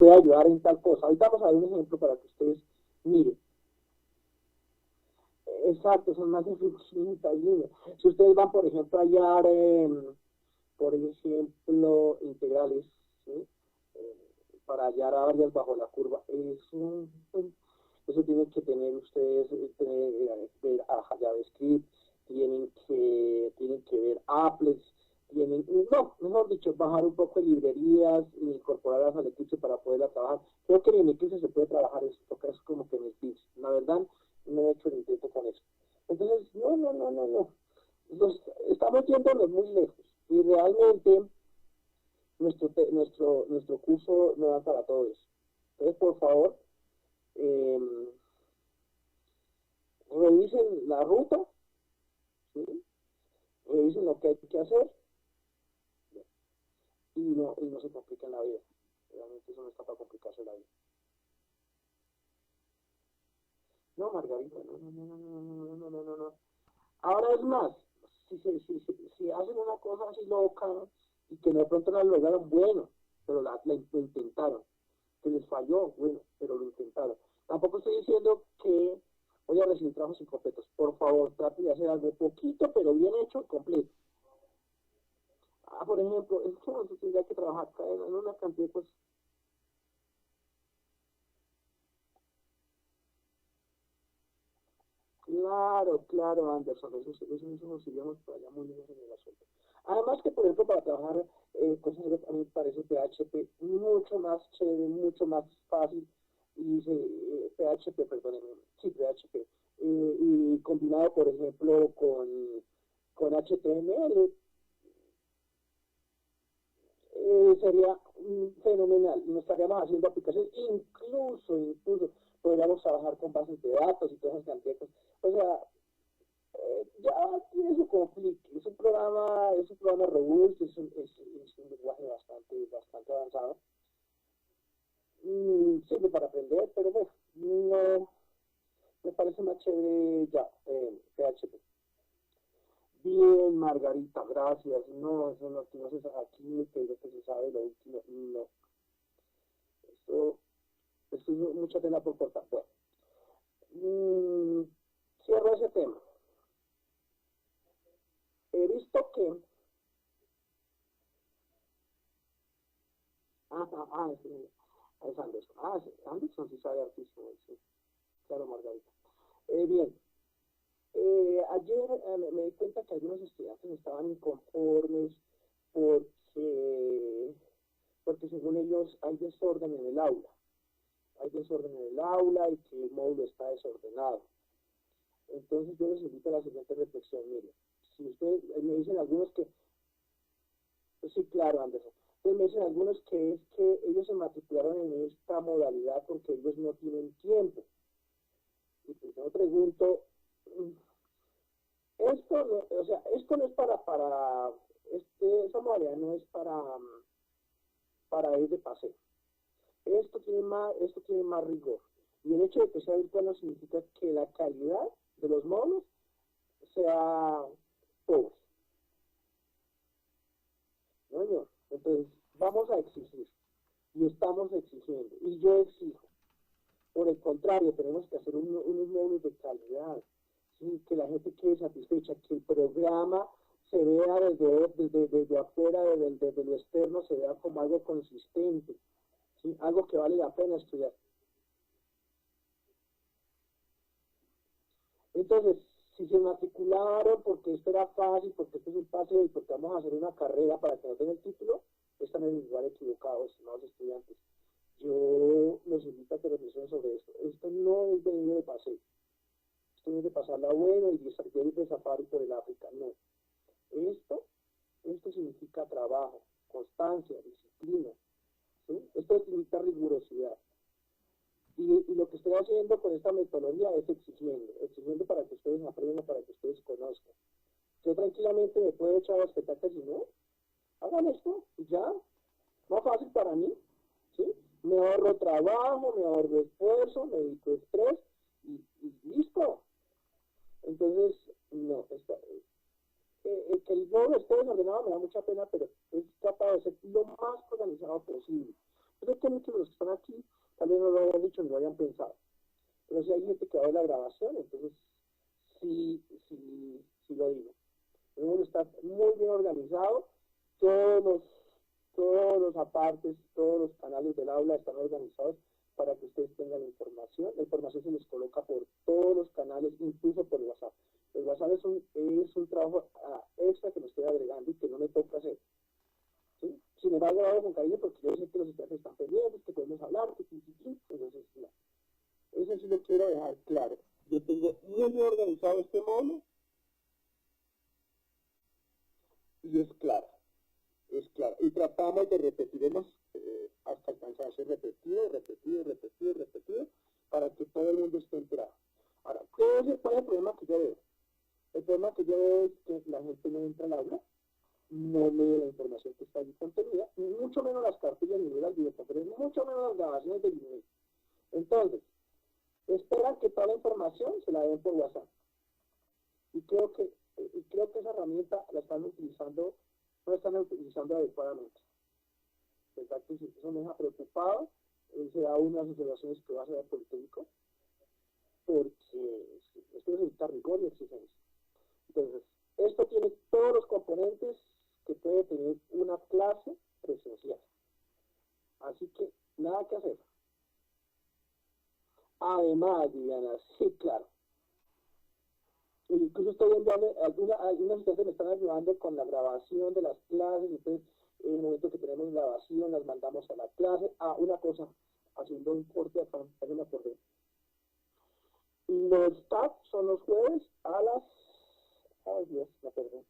puede ayudar en tal cosa. Ahorita vamos a ver un ejemplo para que ustedes miren. Exacto, son más de 500 líneas. Si ustedes van, por ejemplo, a hallar, por ejemplo, integrales, ¿sí? Eh, para hallar áreas bajo la curva, eso tienen que tener ustedes, ver a JavaScript, tienen que ver Apples, no, mejor dicho, bajar un poco de librerías, incorporarlas al Eclipse para poderla trabajar. Creo que en Eclipse se puede trabajar esto, que es como que en el Pix. La verdad, no he hecho el intento con eso. Entonces, no. Estamos yéndonos muy lejos. Y realmente nuestro curso no da para todo eso. Entonces, por favor, eh, revisen la ruta, ¿sí? Revisen lo que hay que hacer y no se compliquen la vida. Realmente eso no está para complicarse la vida. No, Margarita, no. Ahora es más, si hacen una cosa así loca y que de pronto la lograron, bueno, pero lo intentaron. Que les falló, bueno, pero lo intentaron. Tampoco estoy diciendo que voy a recibir trabajos incompletos. Por favor, trate de hacer algo poquito, pero bien hecho, completo. Por ejemplo, es que no tendría que trabajar en una cantidad, pues. Claro, Anderson, eso nos iríamos para allá muy lejos en el asunto. Además que, por ejemplo, para trabajar cosas, a mí me parece PHP mucho más chévere, mucho más fácil, y PHP, perdónenme, sí, PHP, y combinado, por ejemplo, con HTML, sería fenomenal. No estaríamos haciendo aplicaciones, incluso podríamos trabajar con bases de datos y todas esas cantidades de cosas. O sea, ya tiene su conflicto, es un programa robusto, es un lenguaje bastante avanzado. Sirve para aprender, pero bueno, no me parece más chévere ya, PHP. Bien, Margarita, gracias. No, eso no, aquí no se sabe, aquí que lo que se sabe lo último, no. Esto, esto es mucha tela por cortar. Bueno, cierro ese tema. He visto que, sí, es Anderson. Sí, Anderson sí sabe artísimo, sí, claro, Margarita. Bien, ayer me di cuenta que algunos estudiantes estaban inconformes porque, porque según ellos hay desorden en el aula. Hay desorden en el aula y que el módulo está desordenado. Entonces yo les invito a la siguiente reflexión. Mire, si ustedes me dicen algunos que, pues sí, claro, Anderson. Entonces me dicen algunos que es que ellos se matricularon en esta modalidad porque ellos no tienen tiempo. Y pues yo me pregunto, esto no, o sea, esto no es esa modalidad no es para ir de paseo. Esto tiene más rigor. Y el hecho de que sea virtual no significa que la calidad de los módulos sea pobre. ¿No, señor? Entonces, vamos a exigir. Y estamos exigiendo. Y yo exijo. Por el contrario, tenemos que hacer unos módulos de calidad. ¿Sí? Que la gente quede satisfecha, que el programa se vea desde afuera, desde lo externo, se vea como algo consistente. ¿Sí? Algo que vale la pena estudiar. Entonces, si se matricularon porque esto era fácil, porque esto es un paseo y porque vamos a hacer una carrera para que nos den el título, están en el lugar equivocado, estimados estudiantes. Yo los invito a que reflexionen sobre esto. Esto no es venir de paseo. Esto no es de pasarla bueno y de ir de safari por el África. No. Esto significa trabajo, constancia, disciplina. ¿Sí? Esto significa rigurosidad. Y lo que estoy haciendo con esta metodología es exigiendo para que ustedes aprendan, para que ustedes conozcan. Yo tranquilamente me puedo echar las petacas y no, hagan esto y ya, más fácil para mí, ¿sí? Me ahorro trabajo, me ahorro esfuerzo, me evito estrés y listo. Entonces, no, que el módulo esté desordenado me da mucha pena, pero es capaz de ser lo más organizado posible. Creo que muchos de los que están aquí tal vez no lo hayan dicho ni lo hayan pensado. Pero si hay gente que va a ver la grabación, entonces sí lo digo. Debemos estar muy bien organizados. Todos los, todos los apartes, todos los canales del aula están organizados para que ustedes tengan la información. La información se les coloca por todos los canales, incluso por WhatsApp. El WhatsApp es un trabajo extra que me estoy agregando y que no me toca hacer. ¿Sí? Sin embargo, lo hago con cariño porque yo sé que los estudiantes están pendientes, que podemos hablar, entonces, no. Eso sí lo quiero dejar claro. Yo tengo muy bien organizado este módulo y es claro. Es claro. Y tratamos de repetiremos hasta alcanzar a ser repetido, para que todo el mundo esté enterado. Ahora, ¿cuál es el problema que yo veo? El problema que yo veo es que la gente no entra al aula, no lee la información que está allí contenida, mucho menos las cartillas ni las videoconferencias, mucho menos las grabaciones de video. Entonces, esperan que toda la información se la den por WhatsApp. Y creo que esa herramienta no la están utilizando adecuadamente. ¿Verdad que sí? Eso me deja preocupado. Se da unas observaciones que va a hacer el Politécnico, porque esto necesita rigor y exigencia. Entonces, esto tiene todos los componentes que puede tener una clase presencial. Así que, nada que hacer. Además, Diana, sí, claro. Incluso estoy enviando, algunas ustedes me están ayudando con la grabación de las clases, entonces en el momento que tenemos grabación las mandamos a la clase. Una cosa, haciendo un corte acá, ya me acordé. Los TAP son los jueves a las... Ay Dios, me perdí.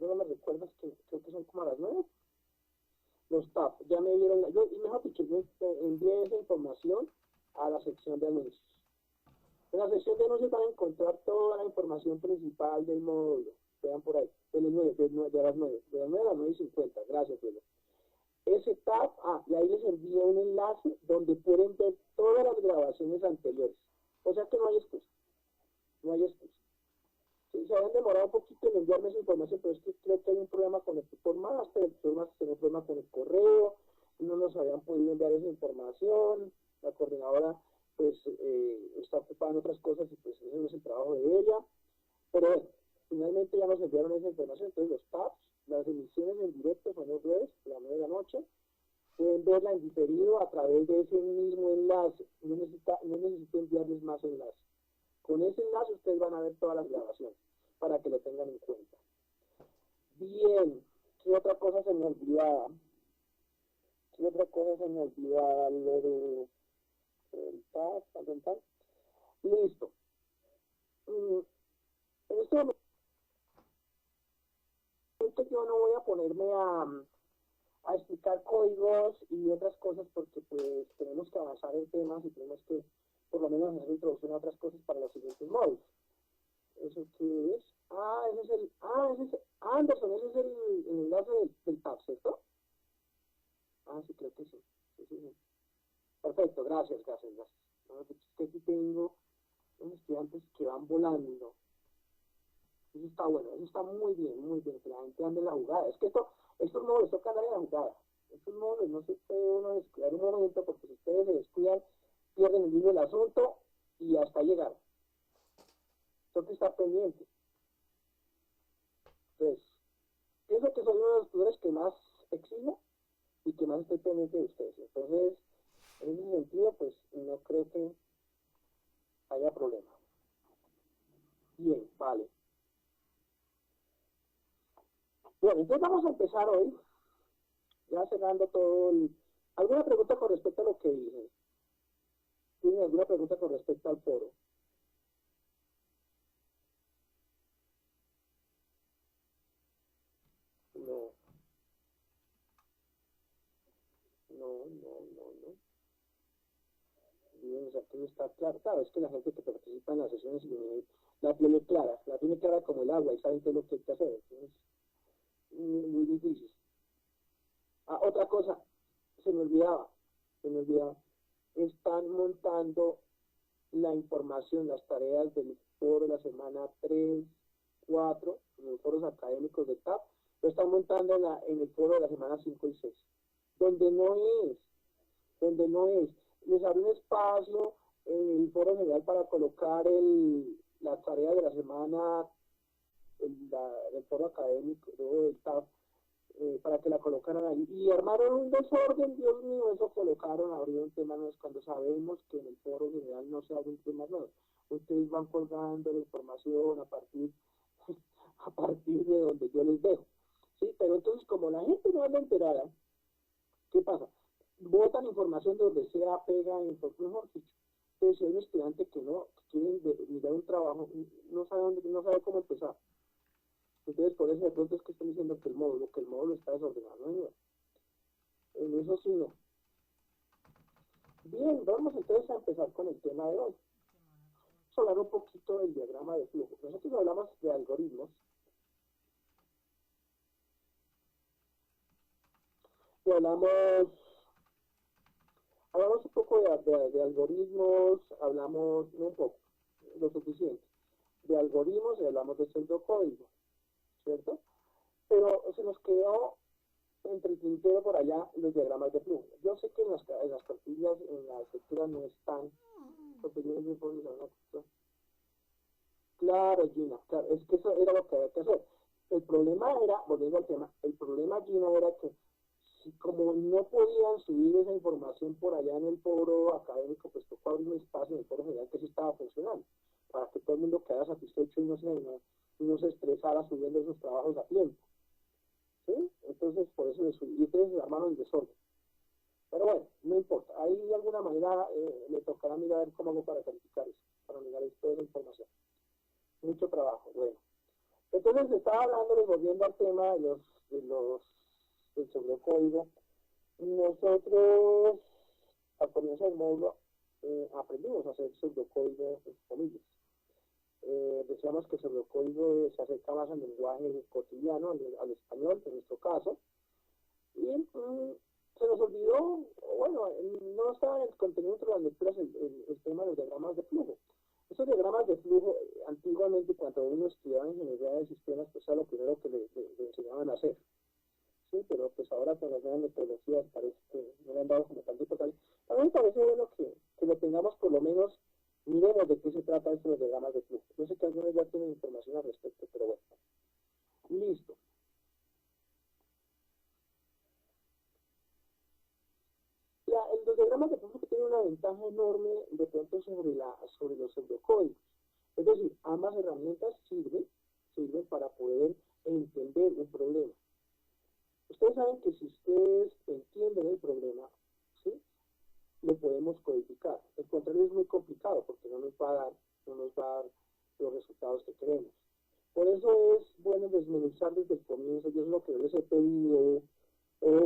No me recuerdas que creo que son como a las 9. Los TAP, ya me dieron, y mejor dicho, yo envié esa información a la sección de anuncios. En la sección de anuncios van a encontrar toda la información principal del módulo. Vean por ahí, de las 9, de las 9 a las 9:50. Gracias, Pedro. Ese tab, y ahí les envío un enlace donde pueden ver todas las grabaciones anteriores. O sea que no hay excusa. No hay excusa. Sí, se habían demorado un poquito en enviarme esa información, pero es que creo que hay un problema con el tutor máster, el tutor máster tiene un problema con el correo, no nos habían podido enviar esa información, la coordinadora pues está ocupada en otras cosas y pues ese no es el trabajo de ella, pero bueno, finalmente ya nos enviaron esa información. Entonces los tabs, las emisiones en directo son los jueves a las 9 de la noche, pueden verla en diferido a través de ese mismo enlace, no necesito enviarles más enlaces. Con ese enlace ustedes van a ver todas las grabaciones, para que lo tengan en cuenta. Bien, ¿qué otra cosa se me olvidaba? Lo de listo. En este momento yo no voy a ponerme a explicar códigos y otras cosas porque pues tenemos que avanzar en temas y tenemos que por lo menos hacer introducción a otras cosas para los siguientes módulos. ¿Eso qué es? Anderson, ese es el enlace del tab, ¿cierto? Sí, creo que sí. Sí. Perfecto, gracias. No, es que aquí tengo unos estudiantes que van volando. Eso está bueno, eso está muy bien, que la gente ande en la jugada. Es que estos módulos tocan andar en la jugada. Estos módulos no se puede uno descuidar un momento, porque si ustedes se descuidan, pierden el hilo del asunto y hasta llegar. Toca estar pendiente. Entonces, pienso que soy uno de los tutores que más exijo y que más estoy pendiente de ustedes. Entonces, en ese sentido, pues no creo que haya problema. Bien, vale. Bueno, entonces vamos a empezar hoy, ya cerrando todo el... ¿Alguna pregunta con respecto a lo que dije? ¿Tienen alguna pregunta con respecto al foro? No. Bien, o sea, que no está claro. Claro, es que la gente que participa en las sesiones la tiene clara como el agua y saben qué es lo que hay que hacer. Entonces, muy difícil. Otra cosa, se me olvidaba. Están montando la información, las tareas del foro de la semana 3, 4, en los foros académicos de TAP, lo están montando en el foro de la semana 5 y 6. donde no es, donde no es. Les abre un espacio en el foro general para colocar la tarea de la semana, el foro académico, el TAF, para que la colocaran ahí. Y armaron un desorden, Dios mío, eso colocaron, abrieron temas nuevos cuando sabemos que en el foro general no se abren temas nuevos. Ustedes van colgando la información a partir de donde yo les dejo. ¿Sí? Pero entonces, como la gente no anda enterada, ¿qué pasa? Botan información de donde sea, pegan, mejor dicho. Entonces, si hay un estudiante que quiere mirar un trabajo, no sabe cómo empezar. Entonces, por eso de pronto es que están diciendo que el módulo está desordenado. No, en eso sí no. Bien, vamos entonces a empezar con el tema de hoy. Vamos a hablar un poquito del diagrama de flujo. Nosotros hablamos de algoritmos. Y hablamos un poco de algoritmos, hablamos, no un poco, lo suficiente, de algoritmos y hablamos de pseudocódigo, ¿cierto? Pero se nos quedó entre el tintero por allá los diagramas de flujo. Yo sé que en las cartillas, en la estructura no están, porque yo no puedo usar una cosa. Claro, Gina, claro, es que eso era lo que había que hacer. El problema era, volviendo al tema, el problema, Gina, era que como no podían subir esa información por allá en el foro académico, pues tocó abrir un espacio en el foro general que sí estaba funcionando, para que todo el mundo quedara satisfecho y no se estresara subiendo esos trabajos a tiempo. ¿Sí? Entonces, por eso y ustedes se armaron el desorden. Pero bueno, no importa. Ahí de alguna manera me tocará mirar cómo hago para calificar eso, para mirar toda esa información. Mucho trabajo. Bueno. Entonces estaba hablando, volviendo al tema del pseudocódigo. Nosotros, al comienzo del módulo, aprendimos a hacer pseudocódigo en comillas. Decíamos que el pseudocódigo se acerca más al lenguaje cotidiano, al español, en nuestro caso, y se nos olvidó, bueno, no estaba en el contenido de las lecturas el tema de los diagramas de flujo. Estos diagramas de flujo, antiguamente cuando uno estudiaba ingeniería de sistemas, pues era lo primero que le enseñaban a hacer. Sí, pero pues ahora con las nuevas metodologías parece que no le han dado como tanto importancia. A mí me parece bueno que lo tengamos por lo menos, miremos de qué se trata esto de los diagramas de flujo. Yo sé que algunos ya tienen información al respecto, pero bueno. Listo. Los diagramas de flujo tienen una ventaja enorme de pronto sobre los pseudocódigos. Es decir, ambas herramientas sirven para poder entender un problema. Ustedes saben que si ustedes entienden el problema, ¿sí?, lo podemos codificar. El contrario es muy complicado porque no nos va a dar los resultados que queremos. Por eso es bueno desmenuzar desde el comienzo, y eso es lo que yo les he pedido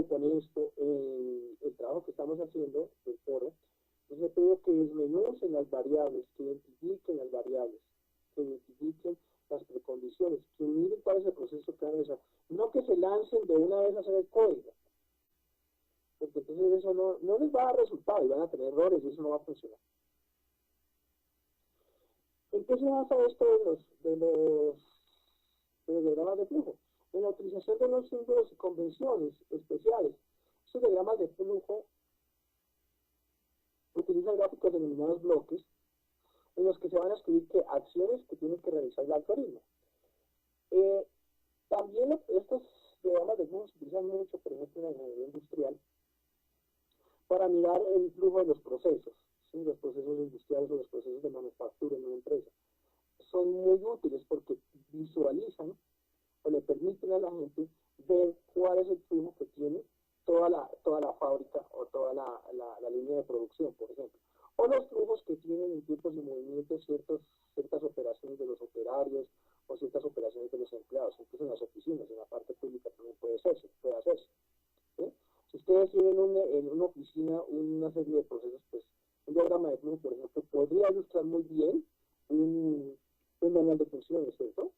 con esto, el trabajo que estamos haciendo del foro. Les he pedido que desmenucen las variables, que identifiquen las variables, que identifiquen las precondiciones, que miren cuál es el proceso que van a realizar. No que se lancen de una vez a hacer el código, porque entonces eso no les va a dar resultado y van a tener errores y eso no va a funcionar. ¿En qué se basa esto de los diagramas de flujo? En la utilización de los símbolos y convenciones especiales. Estos diagramas de flujo utilizan gráficos denominados bloques, en los que se van a escribir acciones que tiene que realizar el algoritmo. También estos diagramas de flujo se utilizan mucho, por ejemplo, en la ingeniería industrial, para mirar el flujo de los procesos, ¿sí?, los procesos industriales o los procesos de manufactura en una empresa. Son muy útiles porque visualizan o le permiten a la gente ver cuál es el flujo que tiene toda la fábrica o toda la línea de producción, por ejemplo. O los flujos que tienen en tiempos de movimiento ciertas operaciones de los operarios o ciertas operaciones de los empleados, incluso en las oficinas, en la parte pública también puede hacerse. ¿Sí? Si ustedes tienen en una oficina una serie de procesos, pues un diagrama de flujo, por ejemplo, podría ilustrar muy bien un manual de funciones, ¿cierto?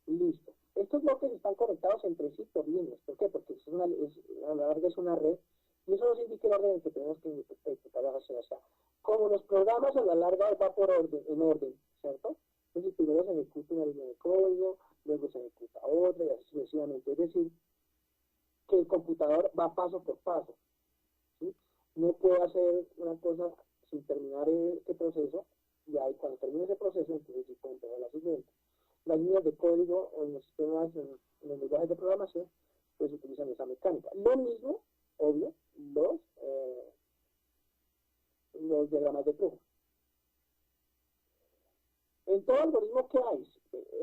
Listo. Estos bloques están conectados entre sí por líneas. ¿Por qué? Porque a la larga es una red, y eso nos indica el orden en que tenemos que ejecutar las acciones. O sea, como los programas a la larga va en orden, ¿cierto? Entonces primero se ejecuta una línea de código, luego se ejecuta otra y así sucesivamente. Es decir, que el computador va paso por paso, ¿sí? No puede hacer una cosa sin terminar este proceso, y ahí cuando termine ese proceso, entonces sí puede entregar la siguiente. Las líneas de código o en los sistemas, en los lenguajes de programación, pues utilizan esa mecánica. Lo mismo, obvio, los diagramas de flujo. En todo algoritmo que hay,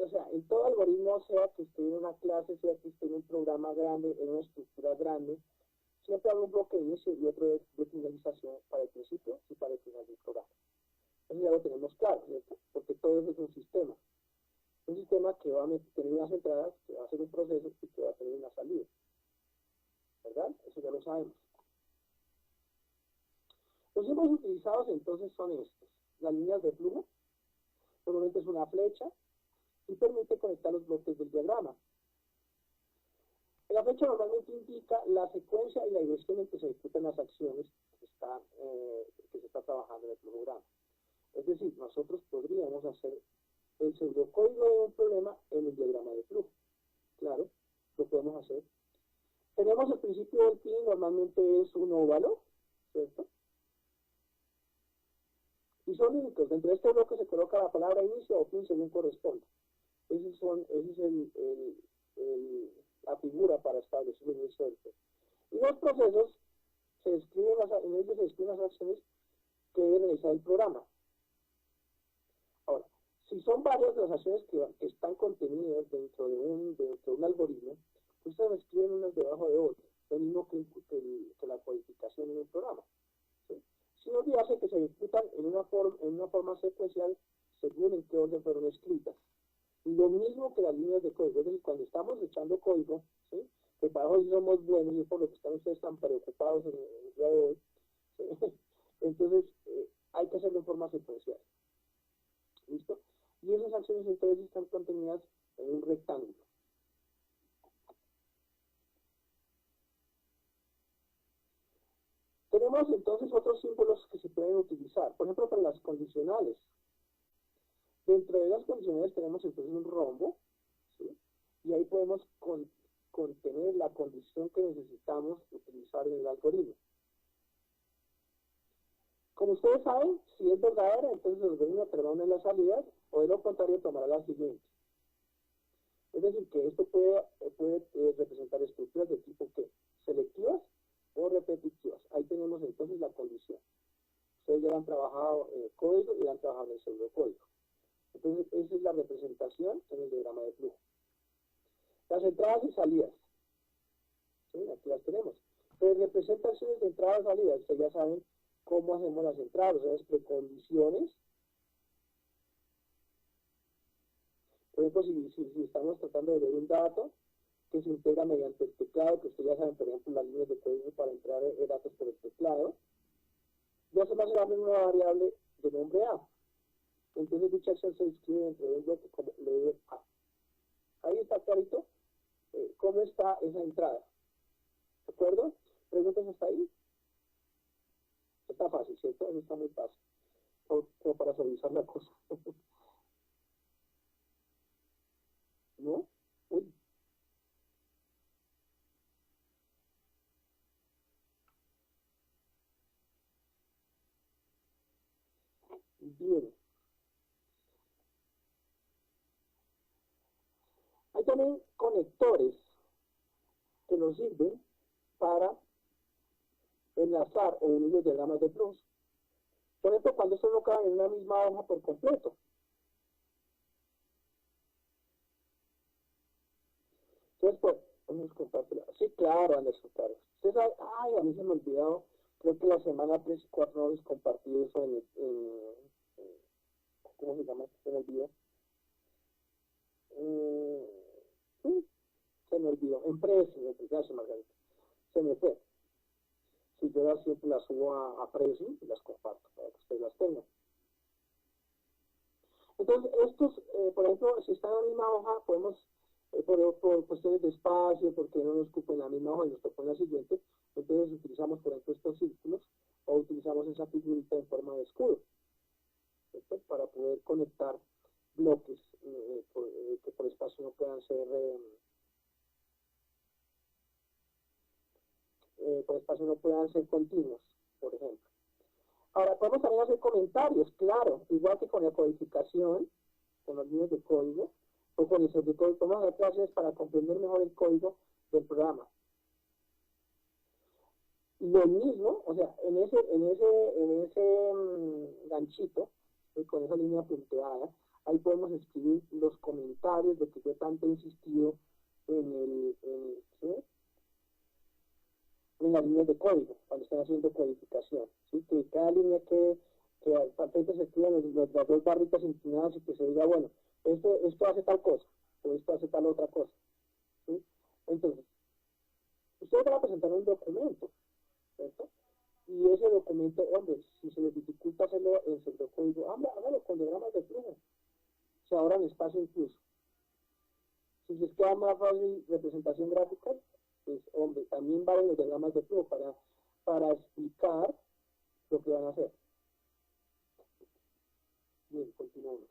o sea, en todo algoritmo, sea que esté en una clase, sea que esté en un programa grande, en una estructura grande, siempre hay un bloque de inicio y otro de finalización para el principio y para el final del programa. Eso ya lo tenemos claro, ¿cierto? Porque todo eso es un sistema. Un sistema que va a tener unas entradas, que va a hacer un proceso y que va a tener una salida. ¿Verdad? Eso ya lo sabemos. Los símbolos utilizados entonces son estos. Las líneas de flujo, normalmente es una flecha, y permite conectar los bloques del diagrama. La flecha normalmente indica la secuencia y la dirección en que se ejecutan las acciones que se está trabajando en el programa. Es decir, nosotros podríamos hacer el pseudocódigo de un problema en el diagrama de flujo. Claro, lo podemos hacer. Tenemos el principio del fin, normalmente es un óvalo, ¿cierto? Y son únicos. Dentro de este bloque se coloca la palabra inicio o fin según corresponda. Esa es la figura para establecer el inicio del fin. Y los procesos, en ellos se describen las acciones que debe realizar el programa. Ahora, si son varias de las acciones que están contenidas dentro de un algoritmo, pues se describen unas debajo de otras, lo mismo que la codificación en el programa. ¿Sí? Sin olvidarse que se ejecutan en una forma secuencial según en qué orden fueron escritas. Lo mismo que las líneas de código. Es decir, cuando estamos echando código, ¿sí? Que para hoy somos buenos y por lo que están ustedes tan preocupados en el día de hoy, ¿sí? Entonces hay que hacerlo en forma secuencial. ¿Listo? Y esas acciones entonces están contenidas en un rectángulo. Tenemos entonces otros símbolos que se pueden utilizar, por ejemplo, para las condicionales. Dentro de las condicionales tenemos entonces un rombo, ¿sí? Y ahí podemos contener la condición que necesitamos utilizar en el algoritmo. Como ustedes saben, si es verdadera, entonces el algoritmo tendrá una de las salidas, o de lo contrario tomará la siguiente. Es decir, que esto puede representar estructuras de tipo ¿qué? Selectivas o repetitivas. Ahí tenemos entonces la condición. Ustedes ya han trabajado código y han trabajado en el pseudocódigo. Entonces, esa es la representación en el diagrama de flujo. Las entradas y salidas. ¿Sí? Aquí las tenemos. Entonces, representaciones de entradas y salidas. Ustedes ya saben cómo hacemos las entradas, o sea, las precondiciones. Por ejemplo, si estamos tratando de ver un dato que se integra mediante el teclado, que ustedes ya saben, por ejemplo, las líneas de código para entrar datos por el teclado, ya se va a hacer una variable de nombre A. Entonces dicha acción se describe dentro de un bloque como leer A. Ahí está clarito cómo está esa entrada. ¿De acuerdo? ¿Preguntas hasta ahí? Está fácil, ¿cierto? Eso está muy fácil. Como para suavizar la cosa. ¿No? Uy. Bien. Hay también conectores que nos sirven para enlazar o unir los diagramas de flujos. Por ejemplo, cuando estos no caben en una misma hoja por completo. Entonces, pues, vamos a compartirlo. Sí, claro, Anderson, claro. Usted sabe, ay, a mí se me olvidó, creo que la semana 3 y 4 no les compartí eso ¿cómo se llama? Se me olvidó. Sí, se me olvidó. En Prezi, gracias, Margarita. Se me fue. Si yo siempre las subo a Prezi y las comparto para que ustedes las tengan. Entonces, estos, por ejemplo, si están en la misma hoja, podemos, por cuestiones de espacio, porque no nos ocupen la misma hoja y nos tocan la siguiente, entonces utilizamos, por ejemplo, estos círculos, o utilizamos esa figurita en forma de escudo, ¿cierto? Para poder conectar bloques que por espacio no puedan por espacio no puedan ser continuos, por ejemplo. Ahora, podemos también hacer comentarios, claro, igual que con la codificación, con los líneas de código, o con el de código, podemos hacer clases para comprender mejor el código del programa. Lo mismo, o sea, en ese ganchito, con esa línea punteada, ahí podemos escribir los comentarios de que yo tanto he insistido ¿sí? En las líneas de código, cuando están haciendo codificación, ¿sí? Que cada línea que al patente se escriban las dos barritas inclinadas y que se diga, bueno, esto hace tal cosa, o esto hace tal otra cosa, ¿sí? Entonces, ustedes van a presentar un documento, ¿cierto? Y ese documento, hombre, si se les dificulta hacerlo en pseudocódigo, hágalo con diagramas de flujo, se ahorran espacio incluso. Si les queda más fácil representación gráfica, pues, hombre, también valen los diagramas de flujo para explicar lo que van a hacer. Bien, continuamos.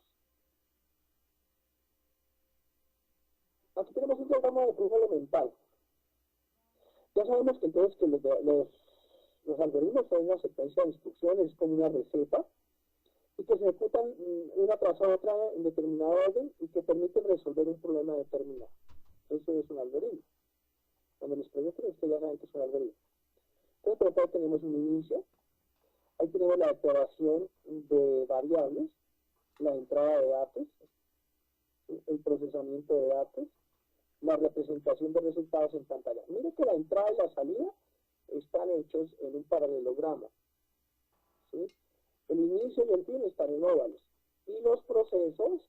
Aquí tenemos un diagrama de flujo elemental. Ya sabemos que entonces que los algoritmos son una secuencia de instrucciones, es como una receta, y que se ejecutan una tras otra en determinado orden y que permiten resolver un problema determinado. Eso es un algoritmo. Cuando les pregunten, ustedes ya saben que es un algoritmo. Entonces, por acá tenemos un inicio, ahí tenemos la declaración de variables, la entrada de datos, el procesamiento de datos, la representación de resultados en pantalla. Miren que la entrada y la salida están hechos en un paralelogramo, ¿sí? El inicio y el fin están en óvalos. Y los procesos,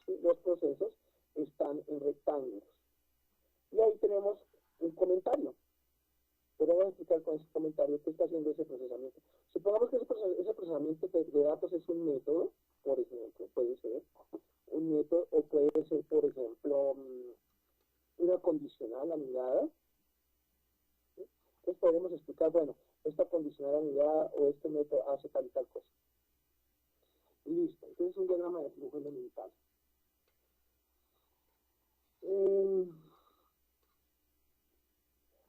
¿sí? Los procesos están en rectángulos. Y ahí tenemos un comentario. Pero vamos a explicar con ese comentario qué está haciendo ese procesamiento. Supongamos que ese procesamiento de datos es un método, por ejemplo, puede ser un método, o puede ser, por ejemplo, una condicional anidada. ¿Sí? Entonces podemos explicar, bueno, esta condicional anidada o este método hace tal y tal cosa. Y listo. Entonces es un diagrama de flujo elemental.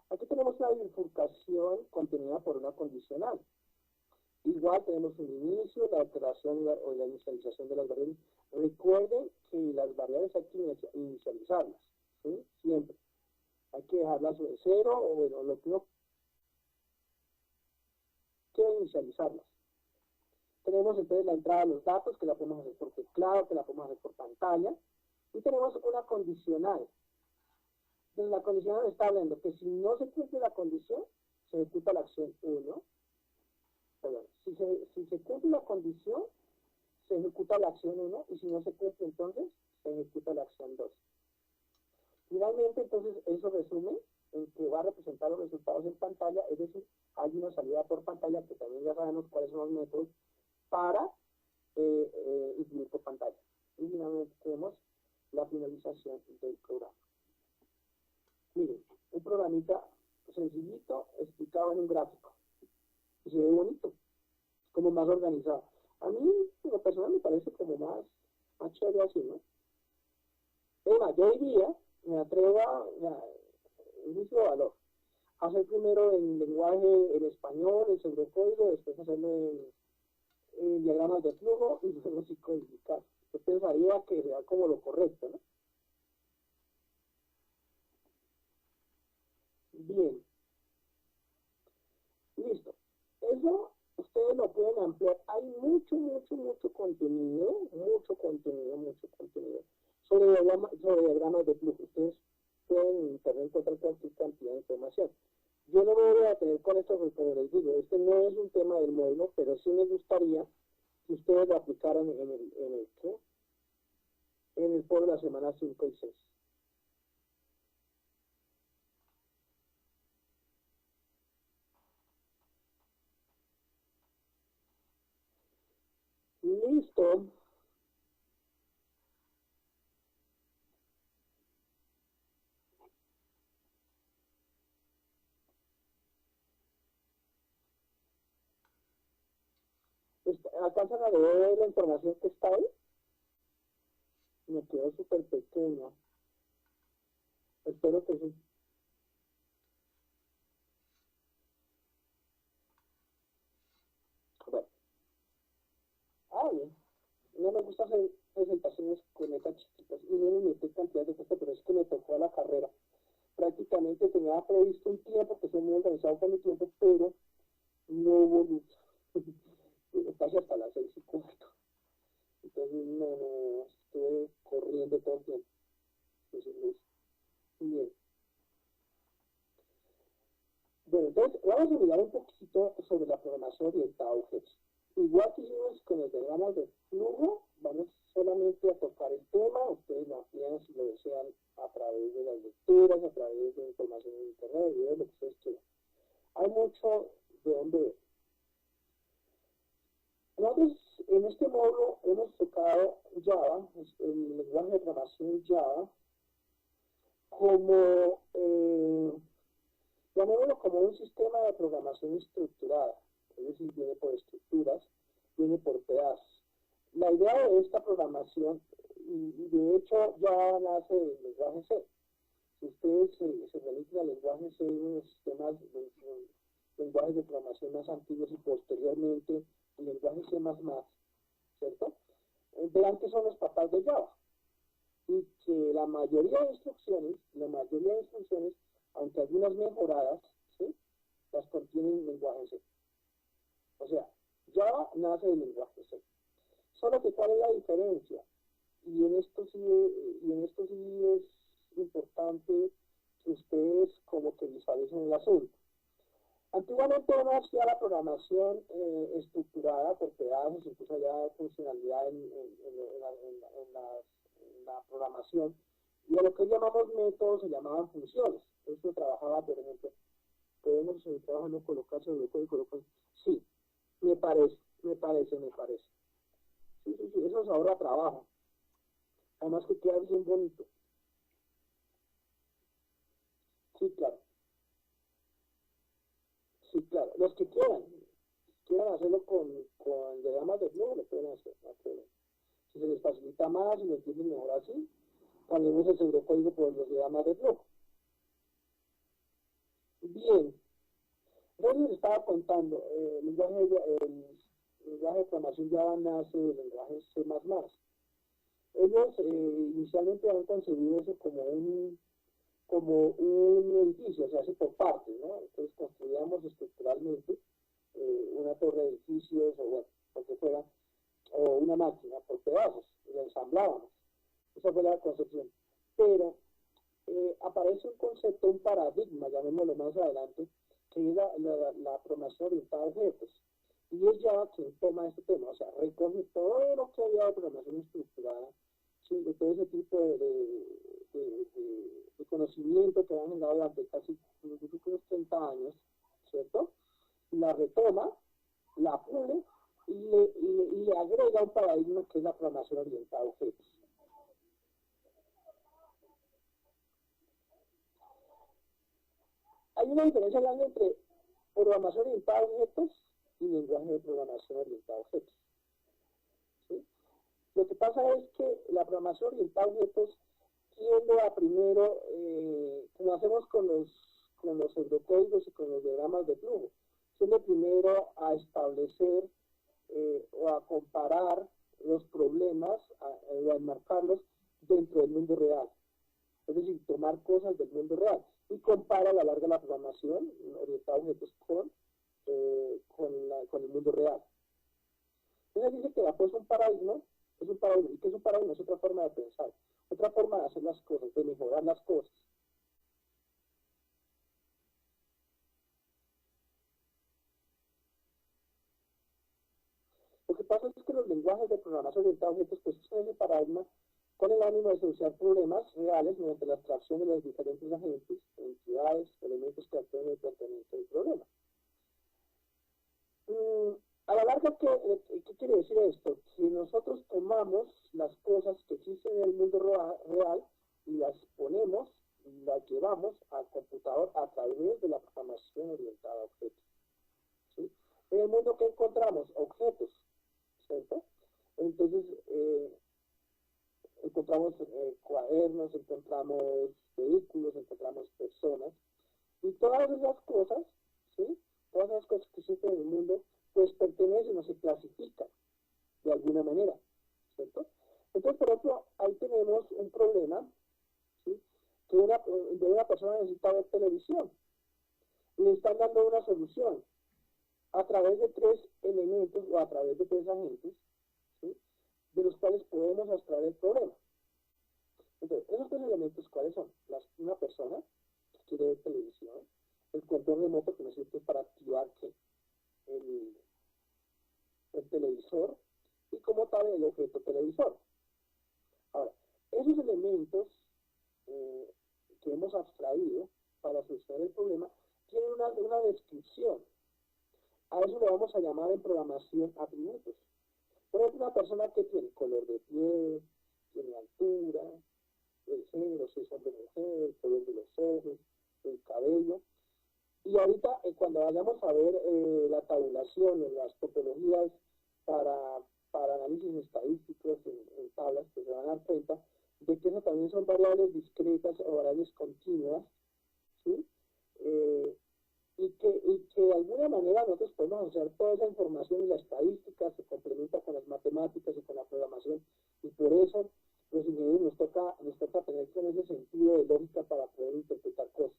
Aquí tenemos la bifurcación contenida por una condicional. Igual tenemos un inicio, la alteración o la inicialización de las variables. Recuerden que las variables hay que inicializarlas, ¿sí? Siempre. Hay que dejarlas de cero o bueno, lo que uno quiere inicializarlas. Tenemos entonces la entrada de los datos, que la podemos hacer por teclado, que la podemos hacer por pantalla. Y tenemos una condicional. Entonces la condicional está hablando que si no se cumple la condición, se ejecuta la acción 1. Perdón, si se cumple la condición, se ejecuta la acción 1, y si no se cumple, entonces se ejecuta la acción 2. Finalmente, entonces, eso resume en que va a representar los resultados en pantalla, es decir, hay una salida por pantalla, que también ya sabemos cuáles son los métodos para imprimir por pantalla. Y finalmente tenemos la finalización del programa. Miren, un programita sencillito explicado en un gráfico. Y se ve bonito, como más organizado. A mí, como persona, me parece como más chévere así, ¿no? Pero yo diría, me atrevo a juicio de valor, hacer primero en lenguaje, en español, en pseudocódigo, después hacerlo en diagramas de flujo y luego sí codificar. Yo pensaría que sea como lo correcto, ¿no? Bien, listo. Eso ustedes lo pueden ampliar. Hay mucho contenido, sobre diagramas de flujo. Ustedes pueden en internet encontrar cualquier cantidad de información. Yo no me voy a tener con esto porque, como les digo, este no es un tema del módulo, pero sí me gustaría que ustedes lo aplicaran en el foro de la semana 5 y 6. Listo. ¿Alcanzan a leer la información que está ahí? Me quedó súper pequeña. Espero que sí. no me gusta hacer presentaciones con metas chiquitas y no me meto cantidad de cosas, pero es que me tocó a la carrera. Prácticamente tenía previsto un tiempo, que soy muy organizado con mi tiempo, pero no hubo luz. Casi hasta las 6:15. Entonces no, estuve corriendo todo el tiempo. Entonces, bien. Bueno, entonces vamos a mirar un poquito sobre la programación orientada a objetos. Igual que hicimos con los diagramas de flujo, vamos solamente a tocar el tema, ustedes lo amplían si lo desean a través de las lecturas, a través de información en internet, videos, lo que ustedes quieran. Hay mucho de dónde ver. Nosotros en este módulo hemos tocado Java, el lenguaje de programación Java, como, llamémoslo como un sistema de programación estructurada, es decir, viene por estructuras, viene por pedazos. La idea de esta programación, y de hecho ya nace del lenguaje C. Si ustedes se remiten al lenguaje C, unos sistemas, lenguajes de programación más antiguos y posteriormente el lenguaje C++, ¿cierto? Verán que son los papás de Java. Y que la mayoría de instrucciones, aunque algunas mejoradas, ¿sí?, las contienen en lenguaje C. O sea, Java nace del lenguaje C. Solo que ¿cuál es la diferencia? Y en esto sí es importante que ustedes como que visualicen el asunto. Antiguamente uno hacía la programación estructurada por pedazos, incluso había funcionalidad en la programación, y a lo que llamamos métodos se llamaban funciones. Esto trabajaba, por ejemplo, podemos seguir trabajando, colocar sobre el código, colocar. Sí, me parece. Sí, eso se ahorra trabajo. Además que queda bien bonito. Sí, claro. Sí, claro. Los que quieran hacerlo con diagramas de flujo, lo pueden hacer, no hay problema. Si se les facilita más, si lo entienden mejor así, cambiemos el pseudocódigo por los diagramas de flujo. Bien. Entonces les estaba contando, el lenguaje de programación Java nace del lenguaje C++. Ellos inicialmente han concebido eso como un edificio, se hace por partes, ¿no? Entonces construíamos estructuralmente una torre de edificios, o bueno, lo que fuera, o una máquina por pedazos, y la ensamblábamos. Esa fue la concepción. Pero aparece un concepto, un paradigma, llamémoslo más adelante, que es la programación orientada a objetos. Y es Java quien toma este tema, o sea, recoge todo lo que había de programación estructurada, ¿sí?, de todo ese tipo de conocimiento que han generado durante casi unos 30 años, ¿cierto? La retoma, la pule y le agrega un paradigma que es la programación orientada a objetos. Hay una diferencia grande entre programación orientada a objetos y lenguaje de programación orientada a objetos. ¿Sí? Lo que pasa es que la programación orientada a objetos tiende a primero, como hacemos con los pseudocódigos y con los diagramas de flujo, tiende primero a establecer o a comparar los problemas o a enmarcarlos dentro del mundo real. Es decir, tomar cosas del mundo real y compara a la larga la programación orientada a objetos con el mundo real. Entonces dice que después un paradigma, y que es un paradigma, es otra forma de pensar, otra forma de hacer las cosas, de mejorar las cosas. Lo que pasa es que los lenguajes de programación orientada a objetos, pues son ese paradigma con el ánimo de solucionar problemas reales mediante la abstracción de los diferentes agentes, entidades, elementos que actúan en el planteamiento del problema. A la larga, ¿qué quiere decir esto? Si nosotros tomamos las cosas que existen en el mundo real y las ponemos, las llevamos al computador a través de la programación orientada a objetos. ¿Sí? En el mundo, ¿qué encontramos? Objetos, ¿cierto? Entonces, encontramos cuadernos, encontramos vehículos, encontramos personas, y todas esas cosas, ¿sí?, todas esas cosas que existen en el mundo, pues pertenecen o se clasifican de alguna manera, ¿cierto? Entonces, por ejemplo, ahí tenemos un problema, ¿sí? Que una persona necesita ver televisión y le están dando una solución a través de tres elementos o a través de tres agentes, ¿sí? De los cuales podemos abstraer el problema. Entonces, esos tres elementos, ¿cuáles son? Una persona que quiere ver televisión, el control remoto que necesita para activar el televisor y como tal el objeto televisor. Ahora, esos elementos que hemos abstraído para solucionar el problema tienen una descripción. A eso le vamos a llamar en programación atributos. Por ejemplo, una persona que tiene color de piel, tiene altura, el género, si es hombre o mujer, el color de los ojos, el cabello. Y ahorita, cuando vayamos a ver la tabulación en las topologías para análisis estadísticos en tablas, pues se van a dar cuenta de que eso también son variables discretas o variables continuas, ¿sí? Y que de alguna manera nosotros podemos usar toda esa información y la estadística se complementa con las matemáticas y con la programación, y por eso los ingenieros nos toca tener con ese sentido de lógica para poder interpretar cosas.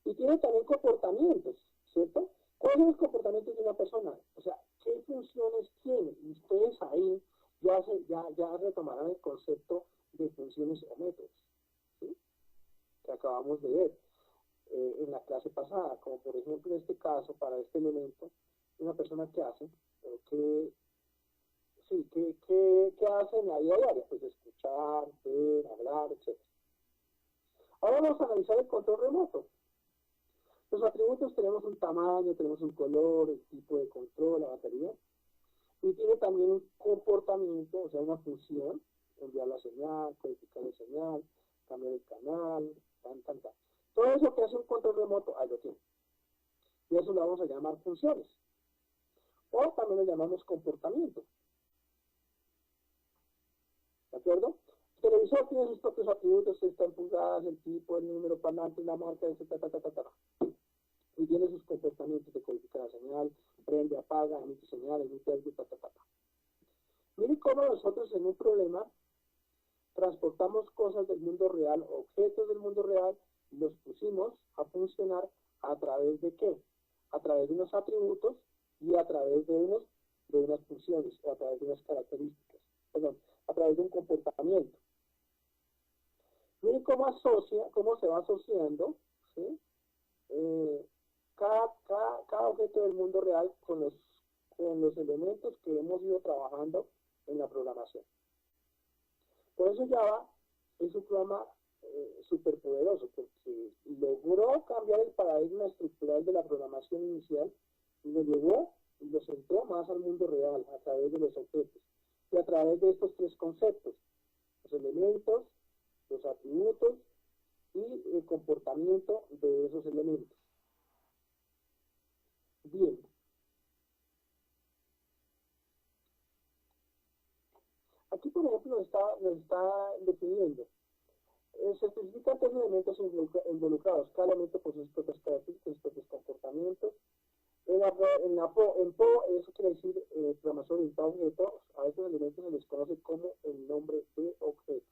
Y tiene también comportamientos, ¿cierto? ¿Cuáles son los comportamientos de una persona? O sea, ¿qué funciones tiene? Y ustedes ahí ya retomarán el concepto de funciones o métodos, ¿sí? Que acabamos de ver en la clase pasada, como por ejemplo en este caso, para este elemento, una persona que hace, ¿qué hace en la vida diaria? Pues escuchar, ver, hablar, etc. Ahora vamos a analizar el control remoto. Los atributos tenemos un tamaño, tenemos un color, el tipo de control, la batería, y tiene también un comportamiento, o sea, una función, enviar la señal, codificar la señal, cambiar el canal, tan. Todo eso que hace un control remoto, ahí lo tiene. Y eso lo vamos a llamar funciones. O también lo llamamos comportamiento. ¿De acuerdo? El televisor tiene sus propios atributos, están pulgadas, el tipo, el número, parlante, la marca, etc. Y tiene sus comportamientos de codificar la señal, prende, apaga, emite señal, emite algo, Miren cómo nosotros en un problema transportamos cosas del mundo real, objetos del mundo real, y los pusimos a funcionar a través de ¿qué? A través de unos atributos y a través de unas funciones, o a través de unas características, perdón, a través de un comportamiento. Miren cómo se va asociando, ¿sí? Cada objeto del mundo real con los elementos que hemos ido trabajando en la programación. Por eso Java es un programa súper poderoso, porque logró cambiar el paradigma estructural de la programación inicial y lo llevó y lo centró más al mundo real a través de los objetos y a través de estos tres conceptos: los elementos, los atributos y el comportamiento de esos elementos. Bien. Aquí, por ejemplo, nos está definiendo. Se especifican tres elementos involucrados. Cada elemento posee sus propias características, sus propios comportamientos. En PO, eso quiere decir programación orientada a objetos. A estos elementos se les conoce como el nombre de objetos.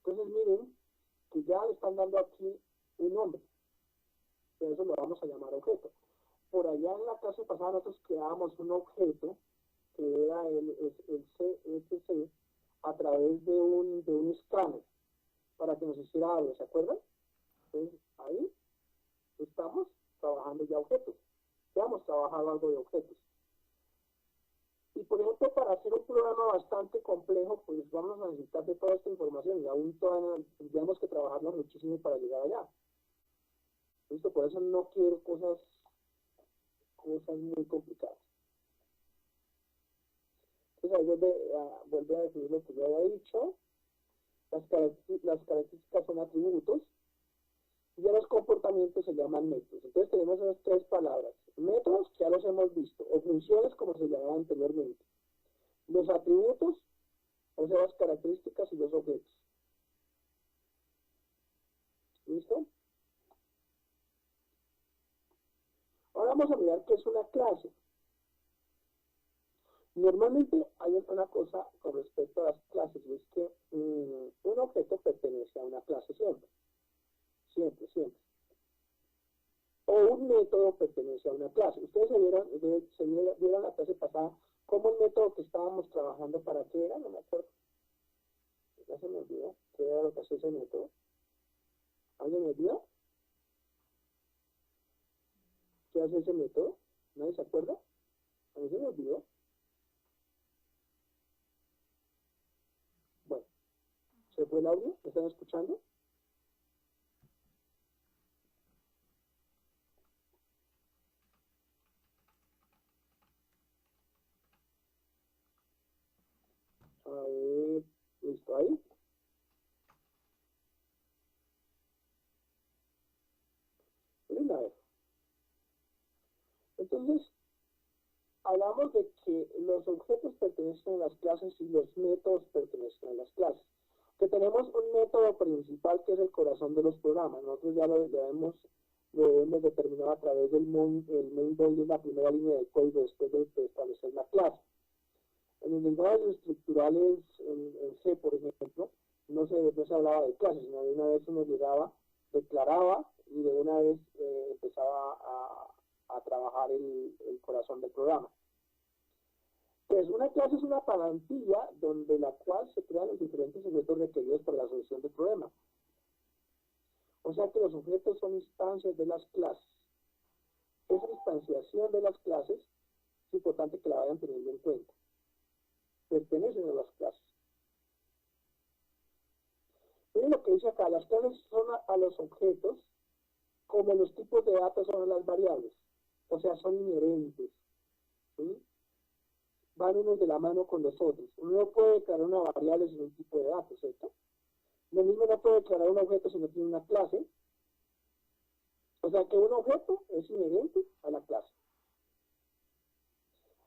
Entonces, miren que ya le están dando aquí un nombre. Por eso lo vamos a llamar objeto. Por allá en la clase pasada nosotros creábamos un objeto que era el CSC a través de un escáner para que nos hiciera algo, ¿se acuerdan? Entonces ahí estamos trabajando ya objetos. Ya hemos trabajado algo de objetos. Y por ejemplo, para hacer un programa bastante complejo, pues vamos a necesitar de toda esta información y aún todavía tendríamos que trabajarlo muchísimo para llegar allá. ¿Listo? Por eso no quiero cosas muy complicadas. Entonces ahí vuelve a definir lo que yo había dicho. Las características son atributos y ya los comportamientos se llaman métodos. Entonces tenemos esas tres palabras: métodos, que ya los hemos visto, o funciones, como se llamaban anteriormente, los atributos, o sea, las características, y los objetos. ¿Listo? Ahora vamos a mirar qué es una clase. Normalmente hay una cosa con respecto a las clases, y es que un objeto pertenece a una clase siempre, siempre, siempre. O un método pertenece a una clase. Ustedes vieron la clase pasada cómo el método que estábamos trabajando, ¿para qué era? No me acuerdo. Ya se me olvidó. ¿Qué era lo que hacía ese método? ¿Alguien me olvidó? ¿Qué hace ese método? ¿Nadie se acuerda? A mí se me olvidó. Bueno, ¿se fue el audio? ¿Me están escuchando? A ver, ¿listo ahí? Miren, a ver. Entonces, hablamos de que los objetos pertenecen a las clases y los métodos pertenecen a las clases. Que tenemos un método principal que es el corazón de los programas. Nosotros ya lo hemos determinado a través del main body, la primera línea de código después de establecer la clase. En los lenguajes estructurales, en C, por ejemplo, no se hablaba de clases, sino de una vez uno llegaba, declaraba y de una vez empezaba a trabajar el corazón del programa. Pues una clase es una plantilla donde la cual se crean los diferentes objetos requeridos para la solución del problema. O sea que los objetos son instancias de las clases. Esa instanciación de las clases es importante que la vayan teniendo en cuenta. Pertenecen a las clases. Miren lo que dice acá, las clases son a los objetos como los tipos de datos son a las variables. O sea, son inherentes. ¿Sí? Van unos de la mano con los otros. Uno no puede declarar una variable sin un tipo de datos, ¿cierto? Lo mismo no puede declarar un objeto si no tiene una clase. O sea que un objeto es inherente a la clase.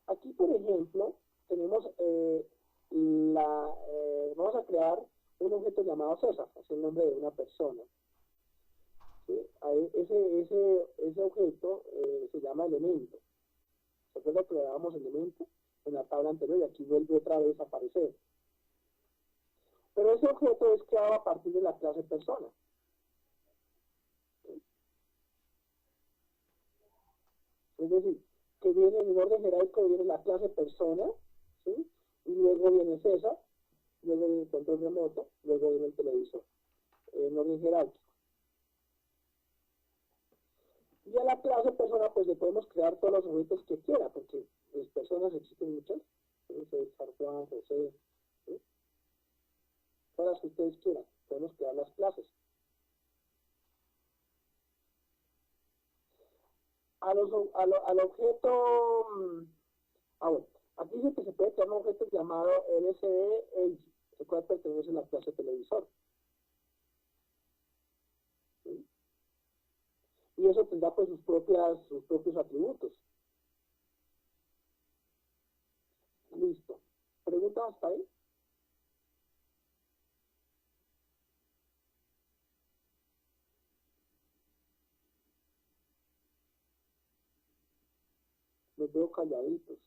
Aquí, por ejemplo, tenemos vamos a crear un objeto llamado César, es el nombre de una persona. ¿Sí? Ese objeto se llama elemento. ¿Se acuerda que le dábamos elemento en la tabla anterior y aquí vuelve otra vez a aparecer? Pero ese objeto es creado a partir de la clase persona. ¿Sí? Es decir, que viene en orden jerárquico, viene la clase persona, ¿sí? Y luego viene César, luego viene el control remoto, luego viene el televisor, en orden jerárquico. Y a la clase persona, pues le podemos crear todos los objetos que quiera, porque las personas existen muchas, César, Juan, José, ¿sí? Todas las que ustedes quieran, podemos crear las clases. Al objeto, bueno, aquí dice que se puede crear un objeto llamado LCD Age, el cual pertenece a la clase televisor. ¿Sí? Y eso tendrá pues sus propios atributos. Listo. ¿Preguntas hasta ahí? Los veo calladitos.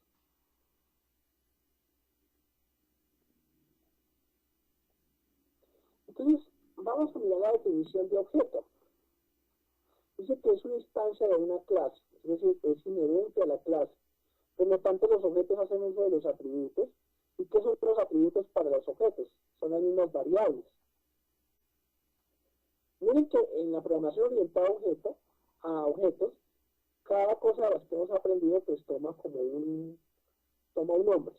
Entonces, vamos a mirar la definición de objeto. Dice que es una instancia de una clase, es decir, es inherente a la clase. Por lo tanto, los objetos hacen uso de los atributos. ¿Y qué son los atributos para los objetos? Son las mismas variables. Miren que en la programación orientada a objetos, cada cosa de las que hemos aprendido pues toma un nombre.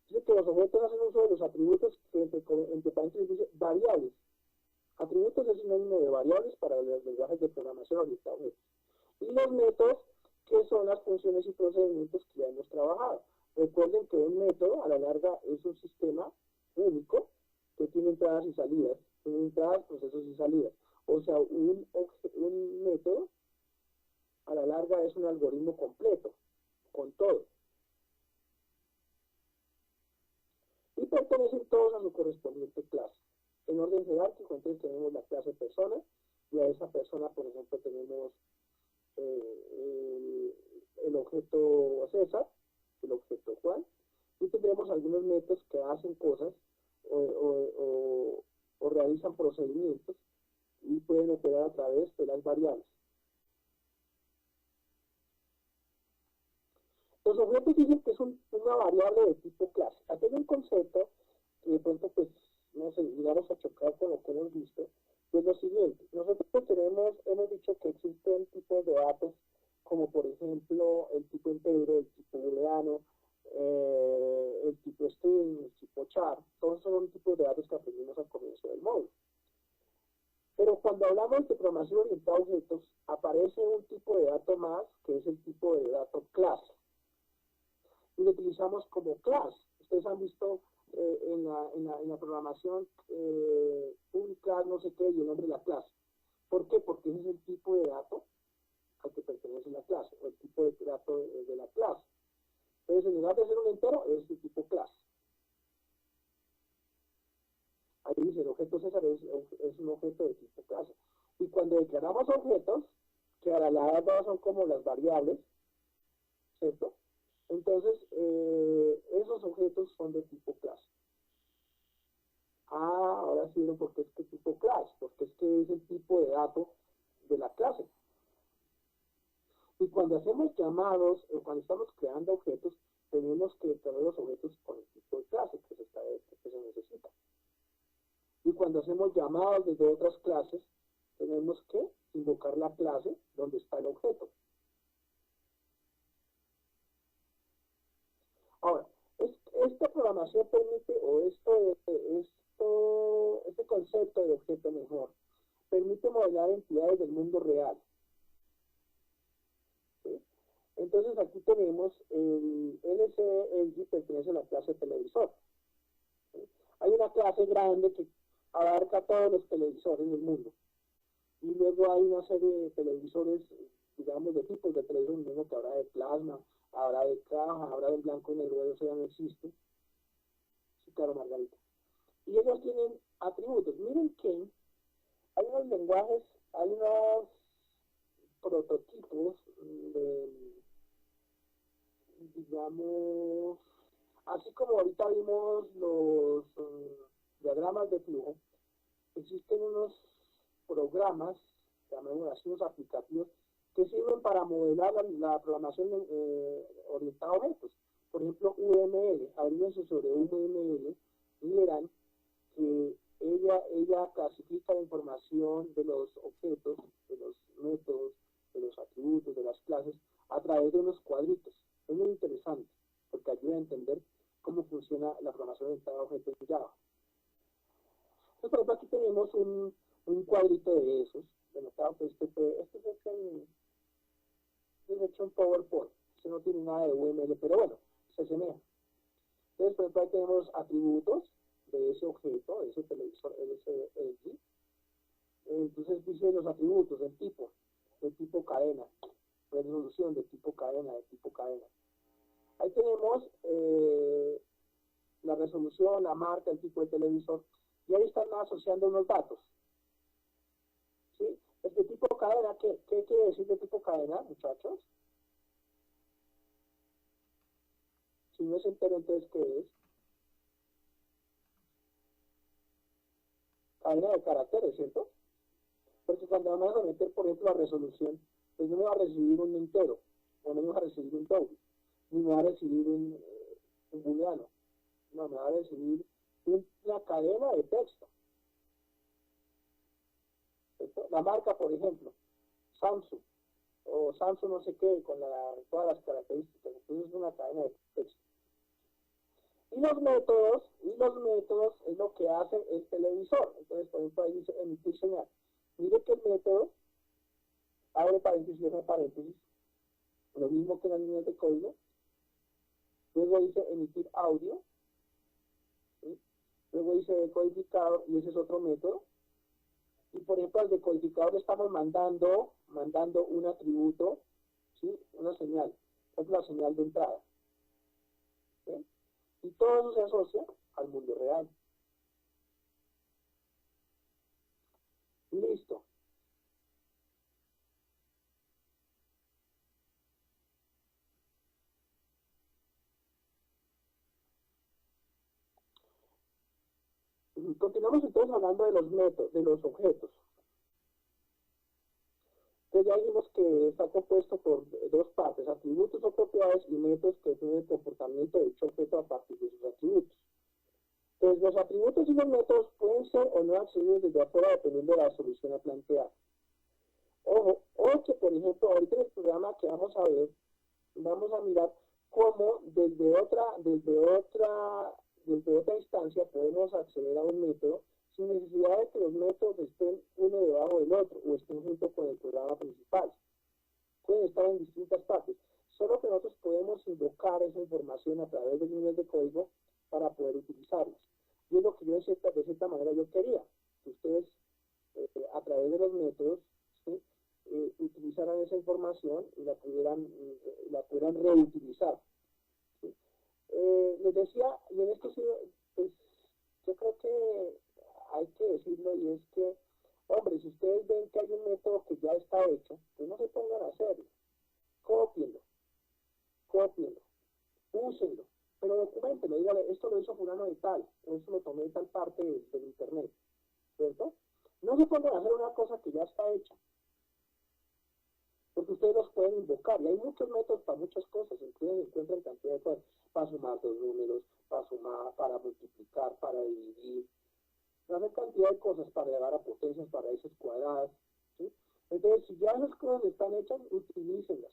Dice que los objetos hacen uso de los atributos que entre paréntesis dice variables. Atributos es sinónimo de variables para los lenguajes de programación orientada a objetos. Y los métodos, que son las funciones y procedimientos que ya hemos trabajado. Recuerden que un método a la larga es un sistema único que tiene entradas y salidas. Tiene entradas, procesos y salidas. O sea, un método a la larga es un algoritmo completo, con todo. Y pertenecen todos a su correspondiente clase. En orden jerárquico, entonces tenemos la clase persona, y a esa persona, por ejemplo, tenemos el objeto César, el objeto Juan, y tendremos algunos métodos que hacen cosas o realizan procedimientos y pueden operar a través de las variables. Los objetos dicen que es una variable de tipo clase. Aquí hay un concepto que de pronto, pues, no sé, llegamos a chocar con lo que hemos visto, pues lo siguiente, nosotros hemos dicho que existen tipos de datos, como por ejemplo el tipo entero, el tipo booleano, el tipo string, el tipo char, todos son tipos de datos que aprendimos al comienzo del módulo. Pero cuando hablamos de programación orientada a objetos, aparece un tipo de dato más, que es el tipo de dato clase. Y lo utilizamos como clase. Ustedes han visto en la programación publicar no sé qué y el nombre de la clase. ¿Por qué? Porque ese es el tipo de dato al que pertenece la clase, o el tipo de dato de la clase. Entonces, en lugar de ser un entero, es el tipo clase. Ahí dice, el objeto César es un objeto de tipo clase. Y cuando declaramos objetos, que a la larga son como las variables, ¿cierto? Entonces, esos objetos son de tipo clase. Ah, ahora sí vieron por qué es que tipo clase, porque es que es el tipo de dato de la clase. Y cuando hacemos llamados, o cuando estamos creando objetos, tenemos que crear los objetos con el tipo de clase que se necesita. Y cuando hacemos llamados desde otras clases, tenemos que invocar la clase donde está el objeto. Ahora, esta programación permite, o este concepto de objeto mejor, permite modelar entidades del mundo real. ¿Sí? Entonces aquí tenemos el LCLG pertenece a la clase televisor. ¿Sí? Hay una clase grande que abarca todos los televisores del mundo. Y luego hay una serie de televisores, digamos, de tipos de televisores, mismo que habrá de plasma, habrá de caja, habrá de blanco y negro, eso ya no existe. Sí, claro, Margarita. Y ellos tienen atributos. Miren que hay unos lenguajes, hay unos prototipos de, digamos, así como ahorita vimos los diagramas de flujo, existen unos programas, llamémoslo así, unos aplicativos, que sirven para modelar la programación orientada a objetos. Por ejemplo, UML, abríguense sobre UML y verán que ella clasifica la información de los objetos, de los métodos, de los atributos, de las clases, a través de unos cuadritos. Es muy interesante, porque ayuda a entender cómo funciona la programación orientada a objetos en Java. Entonces, por ejemplo, aquí tenemos un cuadrito de esos, denotado que este es hecho en PowerPoint. Este no tiene nada de UML, pero bueno, se asemeja. Entonces, por ejemplo, ahí tenemos atributos de ese objeto, de ese televisor LG. Entonces dice los atributos del tipo cadena, resolución de tipo cadena, Ahí tenemos la resolución, la marca, el tipo de televisor, y ahí están asociando unos datos. ¿Sí? Este tipo cadena, ¿qué quiere decir de tipo cadena, muchachos? Si no es entero, entonces, ¿qué es? Cadena de caracteres, ¿cierto? Porque cuando vamos a meter, por ejemplo, la resolución, pues no me va a recibir un entero, o no me va a recibir un doble, ni me va a recibir un booleano, no, me va a recibir una cadena de texto. ¿Cierto? La marca, por ejemplo, Samsung, o Samsung no sé qué, con todas las características, entonces es una cadena de texto. Y los métodos es lo que hace el televisor. Entonces, por ejemplo, ahí dice emitir señal. Mire que el método, abre paréntesis, cierra paréntesis, lo mismo que en las líneas de código. Luego dice emitir audio, ¿sí? Luego dice decodificador, y ese es otro método. Y por ejemplo, al decodificador le estamos mandando un atributo, ¿sí? Una señal, es la señal de entrada. ¿Sí? Y todo eso se asocia al mundo real. Listo. Continuamos entonces hablando de los métodos, de los objetos. Entonces ya dijimos que está compuesto por dos partes, atributos o propiedades y métodos que definen el comportamiento de dicho objeto a partir de sus atributos. Entonces los atributos y los métodos pueden ser o no accesibles desde afuera dependiendo de la solución a plantear. Ojo, o que por ejemplo ahorita en el programa que vamos a ver, vamos a mirar cómo desde otra instancia podemos acceder a un método sin necesidad de que los métodos estén uno debajo del otro o estén junto con el programa principal. Pueden estar en distintas partes, solo que nosotros podemos invocar esa información a través de líneas de código para poder utilizarlas. Y es lo que yo de cierta manera yo quería, que ustedes a través de los métodos, ¿sí? Utilizaran esa información y la pudieran reutilizar. ¿Sí? Les decía, y en esto sí, pues yo creo que hay que decirlo, y es que, hombre, si ustedes ven que hay un método que ya está hecho, pues no se pongan a hacerlo. Cópienlo, úsenlo, pero documentenlo, dígale, esto lo hizo fulano de tal, o esto lo tomé de tal parte del internet, ¿cierto? No se pongan a hacer una cosa que ya está hecha, porque ustedes los pueden invocar, y hay muchos métodos para muchas cosas, encuentran cantidad de cosas, para sumar dos números, para multiplicar, para dividir, hacer cantidad de cosas para llevar a potencias, para raíces cuadradas, ¿sí? Entonces, si ya esas cosas están hechas, utilícenlas.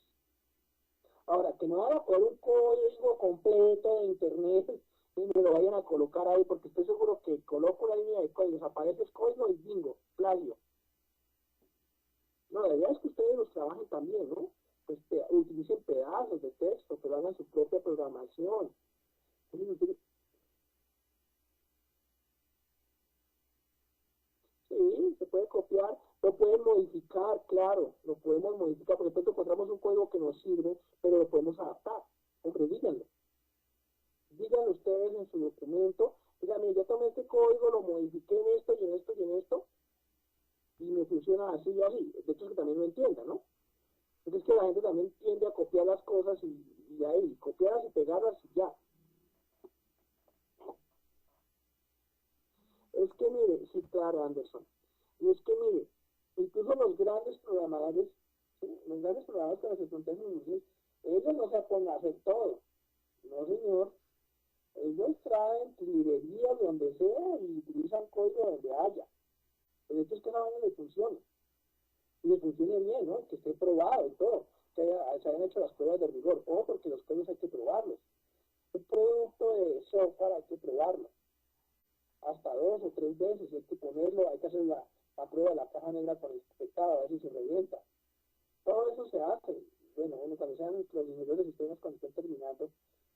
Ahora, que no van a poner un código completo de internet y me lo vayan a colocar ahí, porque estoy seguro que coloco la línea de códigos, aparece el código y bingo, plagio. No, la idea es que ustedes los trabajen también, ¿no? Pues utilicen pedazos de texto, pero hagan su propia programación. Sí, se puede copiar, lo pueden modificar, claro, lo podemos modificar, porque de pronto encontramos un código que nos sirve, pero lo podemos adaptar. Hombre, díganlo ustedes en su documento, díganme, yo tomé este código, lo modifiqué en esto y en esto y en esto, y me funciona así y así. De hecho, que también lo entienda, ¿no? Entonces, que la gente también tiende a copiar las cosas y ahí, copiarlas y pegarlas y ya. Es que mire, sí, claro, Anderson. Y es que mire, incluso los grandes programadores, ¿sí? Los grandes programadores que nos enfrentan ellos no se ponen a hacer todo. No, señor. Ellos traen librerías donde sea y utilizan código donde haya. El hecho es que esa vaina le funcione. Y le funcione bien, ¿no? Que esté probado y todo. Que se hayan hecho las pruebas de rigor. O porque los códigos hay que probarlos. Un producto de software hay que probarlo. Hasta 2 o 3 veces, hay que ponerlo, hay que hacer la prueba de la caja negra con el pecado, a ver si se revienta. Todo eso se hace. Bueno, cuando sean los ingenieros de sistemas, cuando estén terminando,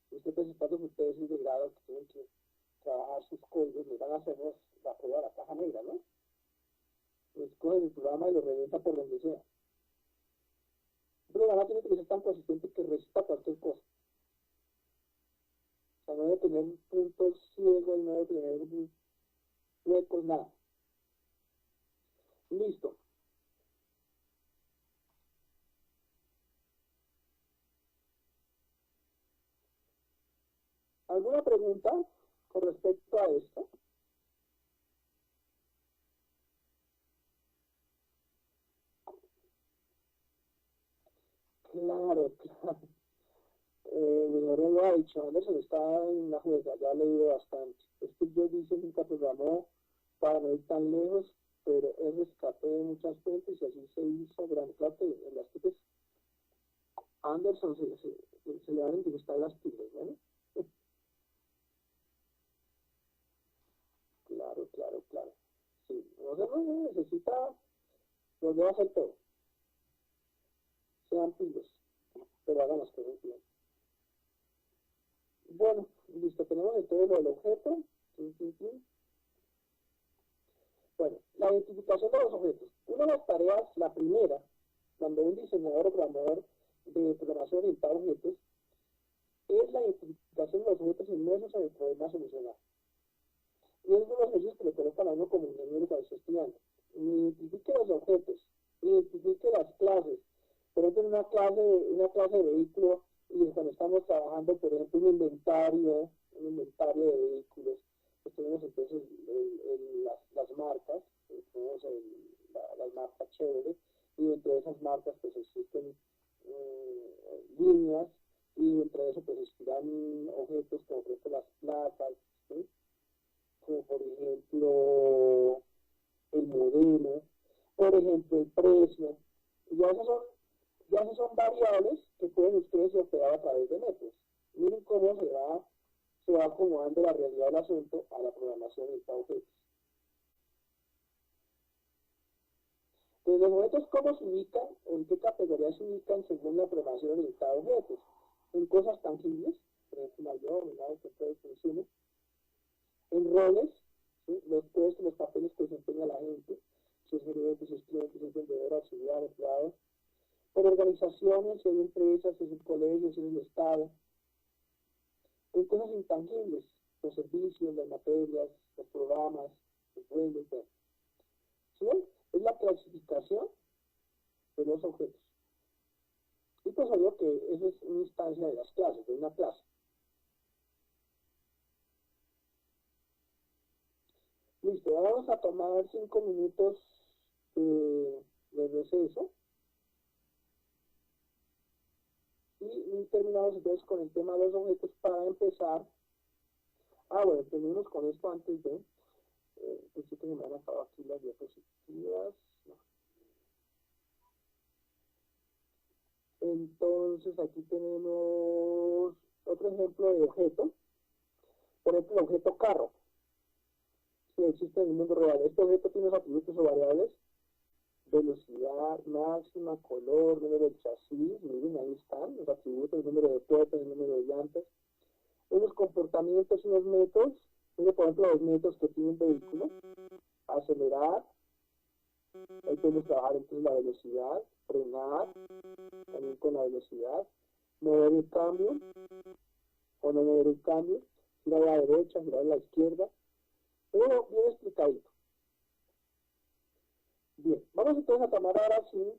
usted presentando sus tesis de grado que tienen que trabajar sus códigos, les van a hacer la prueba de la caja negra, ¿no? Pues cogen el programa y lo revienta por donde sea. El programa tiene que ser tan consistente que resista cualquier cosa. O sea, no debe tener puntos ciegos, no debe tener huecos, nada. Listo. ¿Alguna pregunta con respecto a esto? Claro, claro. Gregorio lo ha dicho, Anderson está en la juega, ya ha leído bastante. Es que yo dice nunca programó para no ir tan lejos, pero él rescató de muchas fuentes y así se hizo gran parte en las que Anderson se le van a entrevistar las pilas, ¿no? Claro, claro, claro. Sí, no necesita volver a hacer todo. Sean pilos, pero hagan las cosas bien. Bueno, listo, tenemos entonces lo del objeto. Bueno, la identificación de los objetos. Una de las tareas, la primera, cuando un diseñador o programador de programación orientada a objetos, es la identificación de los objetos inmersos en el problema a solucionar. Y es uno de los ejercicios que le colocan a uno como ingeniero cuando está estudiando. Identifique los objetos, identifique las clases. Por ejemplo, en una clase de vehículo, y cuando estamos trabajando, por ejemplo, un inventario de vehículos, pues tenemos entonces las marcas, tenemos las marcas chéveres, y dentro de esas marcas pues existen líneas, y entre eso pues existirán objetos como por ejemplo las placas, ¿sí? Como por ejemplo el modelo, por ejemplo el precio, y ya esas son variables que pueden ustedes operar a través de métodos. Miren cómo se va acomodando la realidad del asunto a la programación de objetos. Entonces, los objetos, ¿cómo se ubican? ¿En qué categoría se ubican según la programación orientada a objetos? En cosas tangibles, por ejemplo, mayor, menor, que consumo. En roles, ¿sí? Los puestos, los papeles que desempeña la gente, si es gerente, si es cliente, si es vendedor, auxiliar, empleado. Por organizaciones, si hay empresas, si es un colegio, si es el Estado. En cosas intangibles, los servicios, las materias, los programas, los duendes, ¿sí ven? Es la clasificación de los objetos. Y pues obvio que eso es una instancia de las clases, de una clase. Listo, vamos a tomar 5 minutos de receso. Y terminamos entonces con el tema de los objetos para empezar. Bueno, terminamos con esto antes de... pensé que me han acabado aquí las diapositivas. No. Entonces aquí tenemos otro ejemplo de objeto. Por ejemplo, el objeto carro. Si existe en el mundo real. Este objeto tiene los atributos o variables: velocidad máxima, color, número de chasis. Miren, ahí están los atributos: el número de puertas, el número de llantas. Unos comportamientos y unos métodos. Miren, por ejemplo, los métodos que tiene un vehículo: acelerar, ahí podemos trabajar entonces la velocidad; frenar, también con la velocidad; mover el cambio o no mover el cambio; girar a la derecha, girar a la izquierda. Pero bien explicadito. Bien, vamos entonces a tomar ahora sí,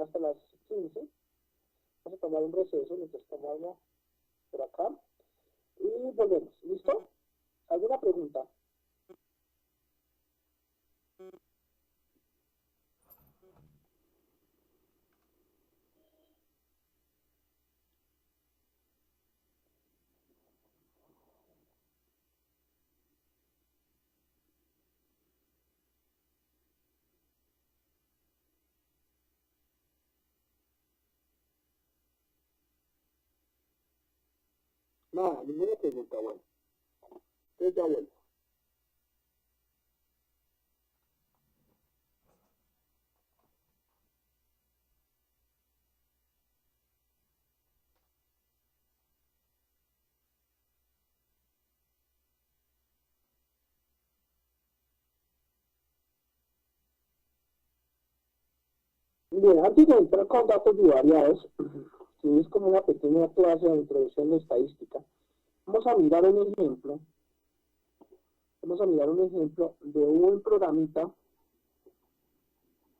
hasta las 15, vamos a tomar un receso mientras tomamos por acá y volvemos. ¿Listo? ¿Alguna pregunta? Nada, ninguna pregunta. Bueno, entonces ya vuelvo. Bien, antes de entrar con datos bivariados, que es como una pequeña clase de introducción de estadística, vamos a mirar un ejemplo. Vamos a mirar un ejemplo de un programita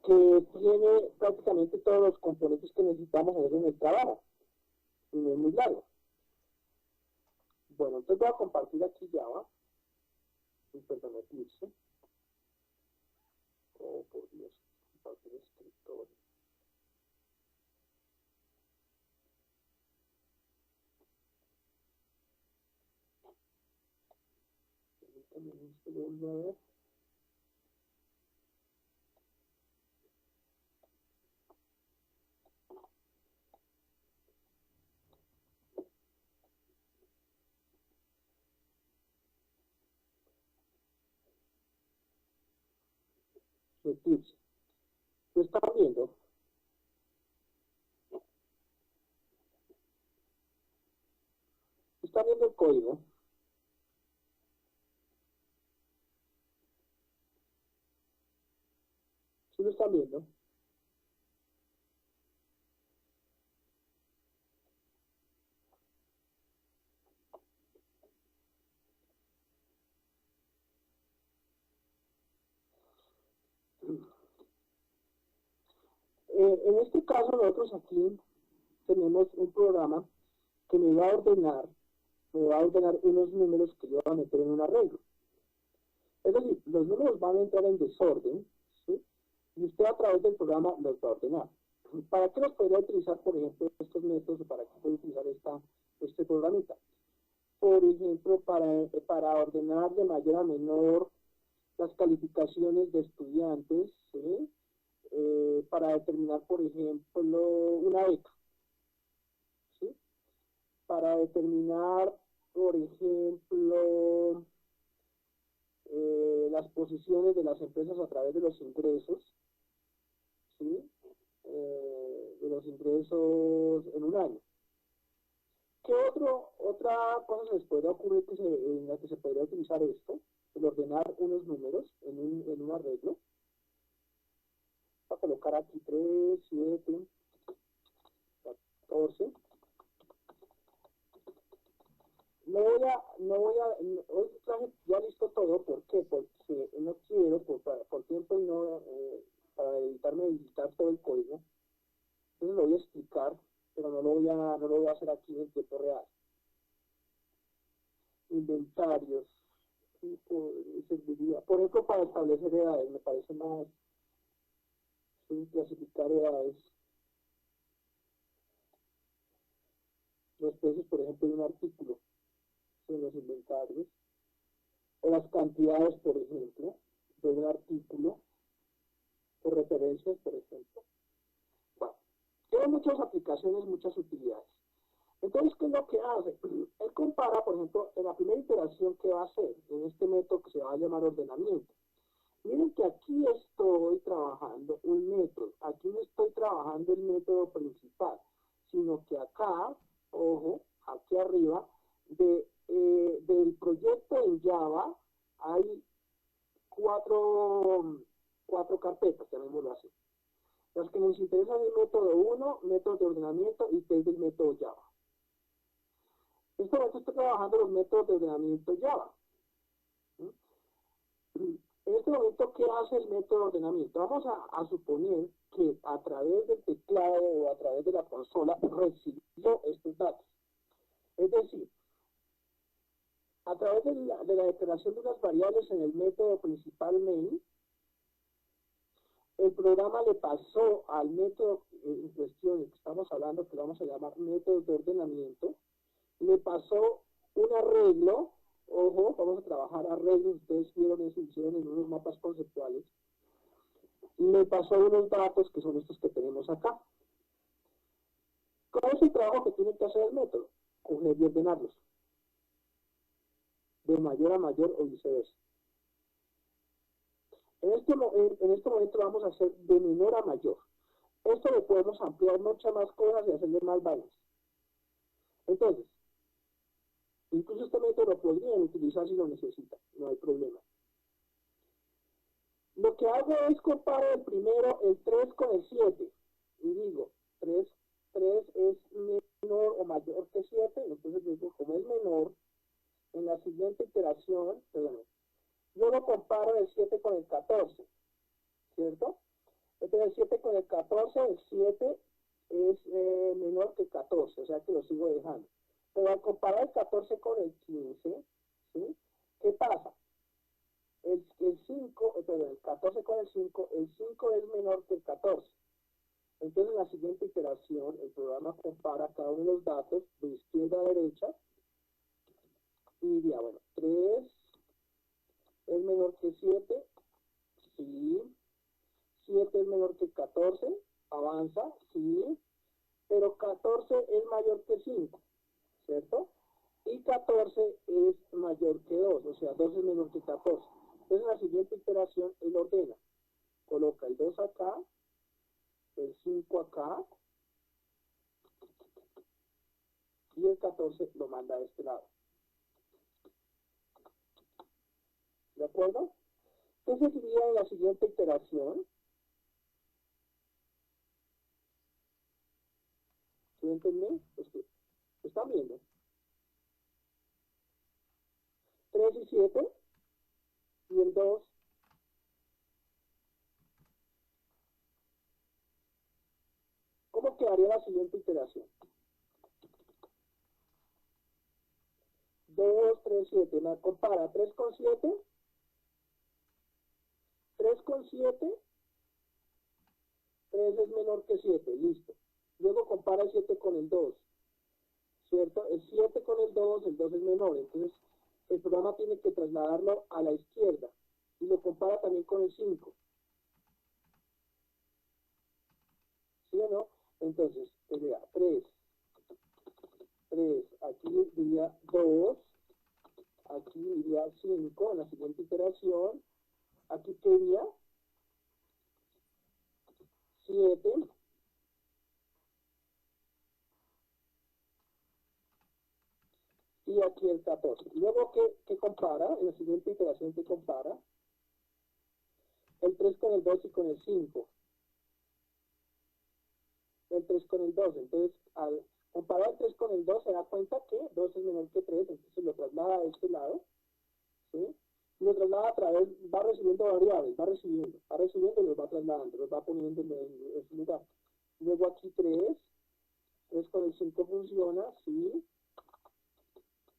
que tiene prácticamente todos los componentes que necesitamos hacer en el trabajo. Y no es muy largo. Bueno, entonces voy a compartir aquí Java. Perdón, Eclipse. Oh, por Dios, compartir escritorio. Permítame un segundo, a ver. Eclipse. ¿Lo están viendo? ¿Están viendo el código? ¿Sí lo están viendo? En este caso nosotros aquí tenemos un programa que me va a ordenar unos números que yo voy a meter en un arreglo. Es decir, los números van a entrar en desorden, ¿sí? Y usted a través del programa los va a ordenar. ¿Para qué los podría utilizar, por ejemplo, estos métodos o para qué puede utilizar este programita? Por ejemplo, para ordenar de mayor a menor las calificaciones de estudiantes, ¿sí? Para determinar, por ejemplo, una beca, ¿sí? Para determinar, por ejemplo, las posiciones de las empresas a través de los ingresos, ¿sí? De los ingresos en un año. ¿Qué otra cosa se les podría ocurrir en la que se podría utilizar esto? El ordenar unos números en un arreglo. Voy a colocar aquí 3, 7, 14. Hoy traje ya listo todo. ¿Por qué? Porque no quiero, por tiempo y no, para evitarme editar todo el código. Entonces lo voy a explicar, pero no lo voy a hacer aquí en tiempo real. Inventarios. Serviría, por ejemplo, para establecer edades, me parece más, sí, clasificar edades. Los precios, por ejemplo, de un artículo, en los inventarios. O las cantidades, por ejemplo, de un artículo, o referencias, por ejemplo. Bueno, tiene muchas aplicaciones, muchas utilidades. Entonces, ¿qué es lo que hace? Él compara, por ejemplo, en la primera iteración que va a hacer, en este método que se va a llamar ordenamiento. Miren que aquí estoy trabajando un método. Aquí no estoy trabajando el método principal, sino que acá, ojo, aquí arriba, del proyecto en Java, hay cuatro carpetas, llamémoslo así. Las que nos interesan el método 1, método de ordenamiento y 3 del método Java. En este momento estoy trabajando los métodos de ordenamiento Java. En este momento, ¿qué hace el método de ordenamiento? Vamos a suponer que a través del teclado o a través de la consola recibió estos datos. Es decir, a través de la declaración de unas variables en el método principal main, el programa le pasó al método en cuestión que estamos hablando, que vamos a llamar método de ordenamiento, le pasó un arreglo. Ojo, vamos a trabajar arreglos, ustedes vieron eso, hicieron en unos mapas conceptuales. Le pasó unos datos que son estos que tenemos acá. ¿Cuál es el trabajo que tiene que hacer el método? Coger y ordenarlos. De mayor a mayor o viceversa. En este momento vamos a hacer de menor a mayor. Esto lo podemos ampliar muchas más cosas y hacerle más vainas. Entonces, incluso este método lo podrían utilizar si lo necesitan, no hay problema. Lo que hago es comparar el primero, el 3 con el 7. Y digo, 3 es menor o mayor que 7, entonces digo, como es menor, en la siguiente iteración, yo lo comparo el 7 con el 14, ¿cierto? Entonces el 7 con el 14, el 7 es menor que el 14, o sea que lo sigo dejando. Pero al comparar el 14 con el 15, ¿sí? ¿Qué pasa? El 14 con el 5 es menor que el 14. Entonces en la siguiente iteración, el programa compara cada uno de los datos de izquierda a derecha y diría, bueno, 3 es menor que 7, sí. 7 es menor que 14, avanza, sí. Pero 14 es mayor que 5, ¿cierto? Y 14 es mayor que 2, o sea, 2 es menor que 14. Entonces en la siguiente iteración él ordena, coloca el 2 acá, el 5 acá, y el 14 lo manda a este lado. ¿De acuerdo? ¿Qué seguiría en la siguiente iteración? ¿Entienden? ¿Están viendo? 3 y 7, y el 2. ¿Cómo quedaría la siguiente iteración? 2, 3, 7. La compara 3 con 7. 3 con 7, 3 es menor que 7, listo. Luego compara el 7 con el 2, ¿cierto? El 7 con el 2 es menor, entonces el programa tiene que trasladarlo a la izquierda y lo compara también con el 5. ¿Sí o no? Entonces, sería 3, aquí diría 2, aquí diría 5 en la siguiente iteración, aquí quedaría 7, y aquí el 14. Luego, ¿qué compara? En la siguiente iteración, ¿qué compara? El 3 con el 2 y con el 5. El 3 con el 2. Entonces, al comparar el 3 con el 2, se da cuenta que 2 es menor que 3, entonces lo traslada a este lado, ¿sí? Y lo traslada a través, va recibiendo variables, va recibiendo y los va trasladando, los va poniendo en ese lugar. Luego aquí 3 con el 5 funciona, sí.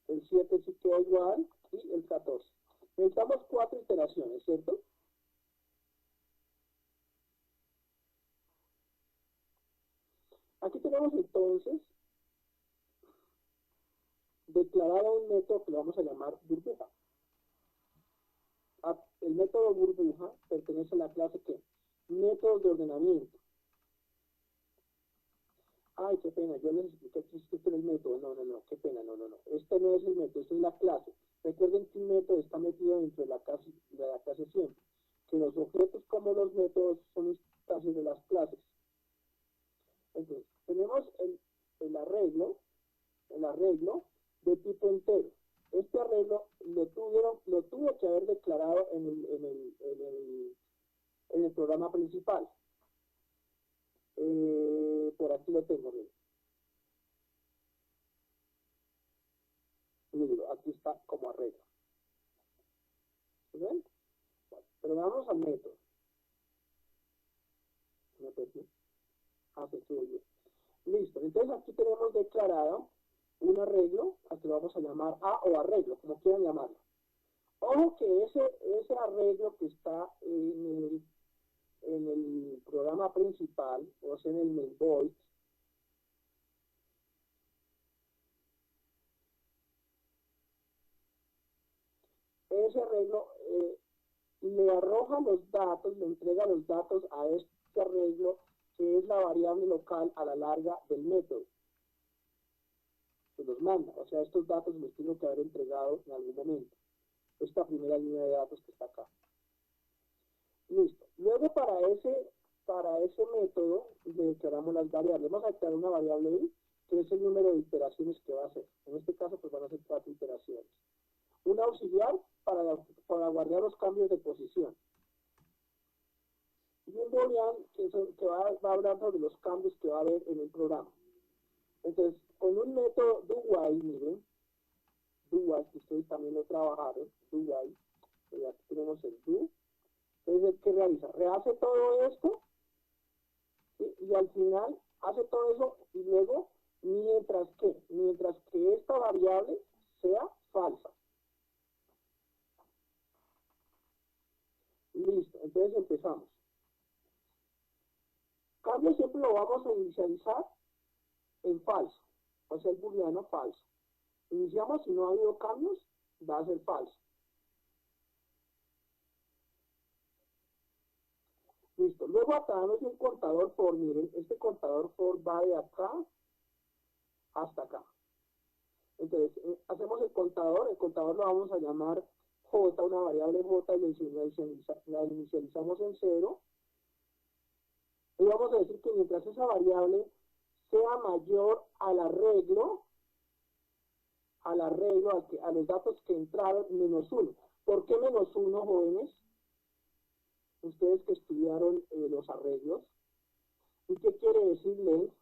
El 7 sí queda igual, y el 14. Necesitamos 4 iteraciones, ¿cierto? Aquí tenemos entonces declarado un método que lo vamos a llamar burbuja. El método burbuja pertenece a la clase que métodos de ordenamiento. Ay, qué pena, yo les expliqué que este es el método. No, qué pena, no. Este no es el método, esta es la clase. Recuerden que un método está metido dentro de la clase siempre. Que los objetos como los métodos son instancias de las clases. Entonces, tenemos el arreglo de tipo entero. Este arreglo lo tuve que haber declarado en el programa principal. Por aquí lo tengo, miren. Mírenlo, aquí está como arreglo. ¿Ven? Bueno, pero vamos al método. ¿Me perdí? Se estuvo bien. Listo, entonces aquí tenemos declarado un arreglo, al que lo vamos a llamar A o arreglo, como quieran llamarlo. Ojo que ese arreglo que está en el programa principal, o sea, en el main void, ese arreglo le arroja los datos, le entrega los datos a este arreglo, que es la variable local a la larga del método. Se los manda, o sea, estos datos los tengo que haber entregado en algún momento. Esta primera línea de datos que está acá. Listo. Luego para ese método le declaramos las variables. Vamos a declarar una variable i, que es el número de iteraciones que va a hacer. En este caso, pues van a ser 4 iteraciones. Un auxiliar para guardar los cambios de posición. Y un boolean que va a hablar sobre los cambios que va a haber en el programa. Entonces, con un método do-while, miren, do-while, que ustedes también lo trabajaron, do-while, aquí tenemos el do. Entonces, ¿qué realiza? Rehace todo esto, ¿sí? Y al final hace todo eso y luego, mientras que esta variable sea falsa. Listo, entonces empezamos. Cambio siempre lo vamos a inicializar en falso, o sea, el booleano falso. Iniciamos, si no ha habido cambios, va a ser falso. Listo, luego acá damos un contador for, miren, este contador for va de acá hasta acá. Entonces, hacemos el contador lo vamos a llamar j, una variable j, y la inicializamos en 0. Y vamos a decir que mientras esa variable sea mayor al arreglo, a los datos que entraron, menos 1. ¿Por qué menos 1, jóvenes? Ustedes que estudiaron los arreglos. ¿Y qué quiere decir length?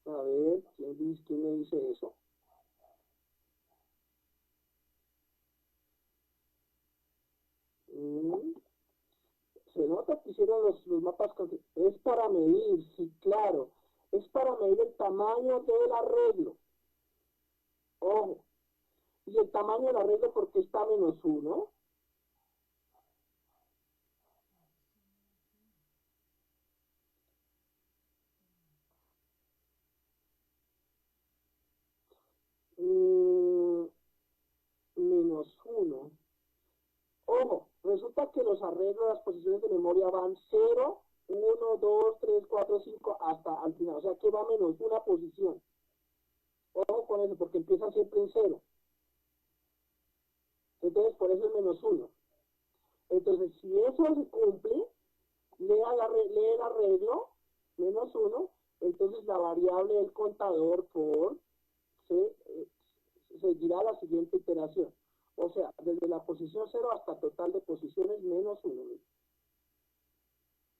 A ver, ¿quién me dice eso? Se nota que hicieron los mapas, es para medir, sí, claro. es para medir el tamaño del arreglo. Ojo. Y el tamaño del arreglo, porque está -1. -1. Ojo, resulta que los arreglos, las posiciones de memoria van 0, 1, 2, 3, 4, 5, hasta al final. O sea que va -1 posición. Ojo con eso, porque empieza siempre en 0. Entonces, por eso es -1. Entonces, si eso se cumple, lee el arreglo, -1, entonces la variable del contador seguirá la siguiente iteración. O sea, desde la posición 0 hasta total de posiciones -1.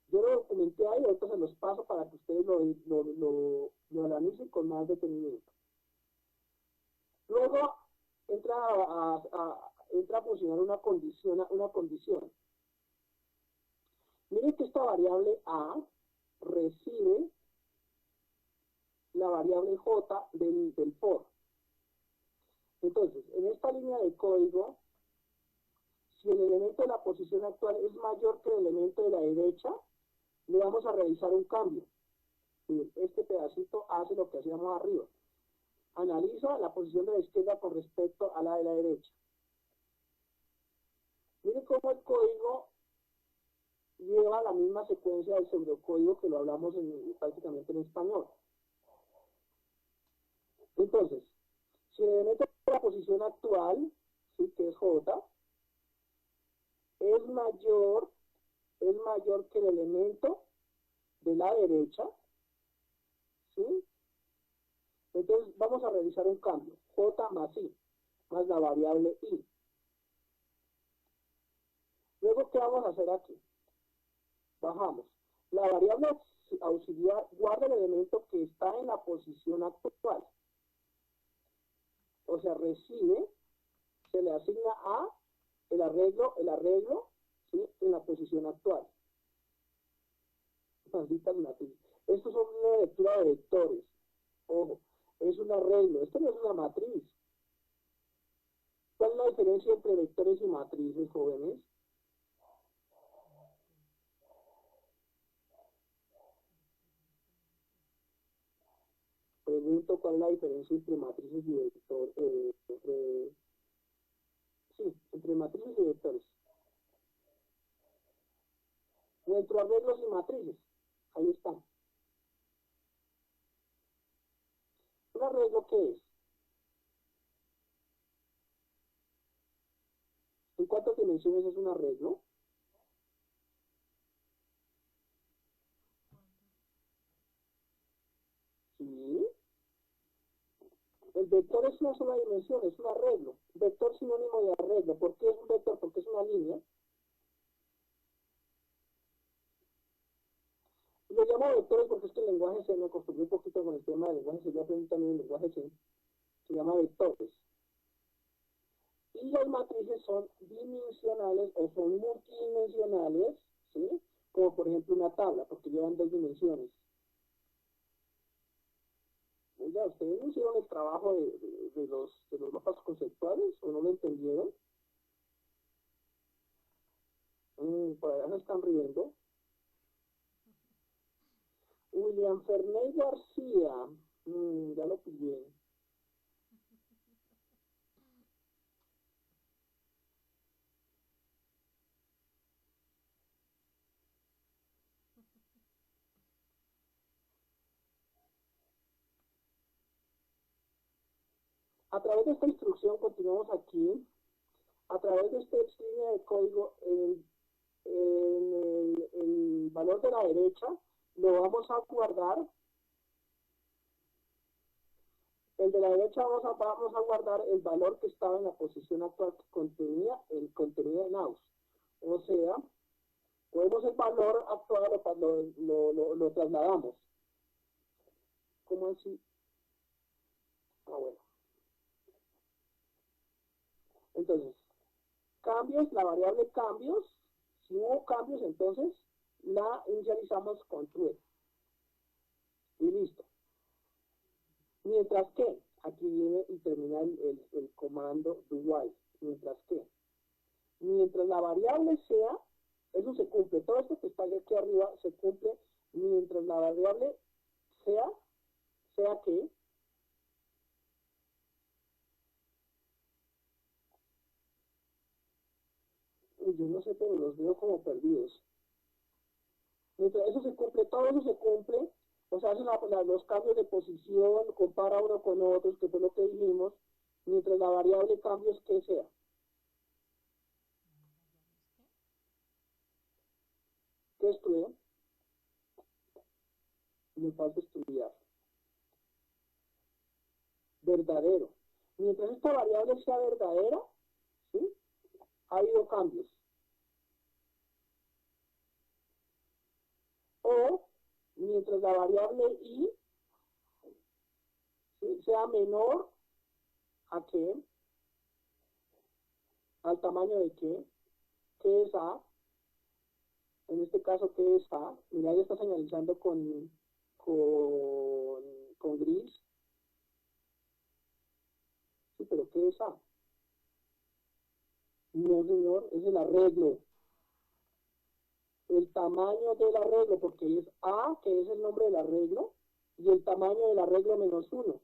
Yo lo documenté ahí, ahorita se los paso para que ustedes lo analicen con más detenimiento. Luego entra a funcionar una condición. Miren que esta variable A recibe la variable J del for. Entonces, en esta línea de código, si el elemento de la posición actual es mayor que el elemento de la derecha, le vamos a realizar un cambio. Miren, este pedacito hace lo que hacíamos arriba. Analiza la posición de la izquierda con respecto a la de la derecha. Miren cómo el código lleva la misma secuencia del pseudocódigo que lo hablamos prácticamente en español. Entonces, si el elemento de la posición actual, ¿sí?, que es J, es mayor que el elemento de la derecha, ¿sí? Entonces vamos a realizar un cambio, J más I, más la variable I. Luego, ¿qué vamos a hacer aquí? Bajamos. La variable auxiliar guarda el elemento que está en la posición actual. O sea, recibe, se le asigna a el arreglo, ¿sí?, en la posición actual. Malditas matrices. Estos son una lectura de vectores. Ojo, es un arreglo. Esto no es una matriz. ¿Cuál es la diferencia entre vectores y matrices, jóvenes? Pregunto cuál es la diferencia entre matrices y vectores. Entre matrices y vectores. O entre arreglos y matrices. Ahí está. ¿Un arreglo qué es? ¿En cuántas dimensiones es un arreglo? Sí. El vector es una sola dimensión, es un arreglo. Vector sinónimo de arreglo. ¿Por qué es un vector? Porque es una línea. Lo llamo vectores porque es que el lenguaje C, me acostumbré un poquito con el tema del lenguaje C, yo aprendí también el lenguaje C, se llama vectores. Y las matrices son dimensionales o son multidimensionales, ¿sí? Como por ejemplo una tabla, porque llevan 2 dimensiones. Oiga, ¿ustedes no hicieron el trabajo de los mapas conceptuales o no lo entendieron? Por allá se están riendo. William Ferney García, ya lo pillé. A través de esta instrucción, continuamos aquí, a través de esta línea de código, el valor de la derecha lo vamos a guardar. El de la derecha vamos a guardar el valor que estaba en la posición actual que contenía el contenido en aus. O sea, podemos el valor actual lo trasladamos. ¿Cómo así? Ah, bueno. Entonces, cambios, la variable cambios, si hubo cambios, entonces la inicializamos con true. Y listo. Mientras que, aquí viene y termina el comando do while, mientras que, mientras la variable sea, eso se cumple, todo esto que está aquí arriba se cumple mientras la variable sea que, yo no sé, pero los veo como perdidos. Mientras eso se cumple, todo eso se cumple, o sea, hacen los cambios de posición, compara uno con otros, que fue lo que dijimos, mientras la variable cambios que sea. ¿Qué estudio? Me falta estudiar. Verdadero. Mientras esta variable sea verdadera, ¿sí? Ha habido cambios. O mientras la variable i, ¿sí?, sea menor a qué, al tamaño de qué es a, en este caso qué es a, mira, ya está señalizando con gris, sí, pero ¿qué es a? No, señor, es el arreglo. El tamaño del arreglo, porque es a, que es el nombre del arreglo, y el tamaño del arreglo menos 1.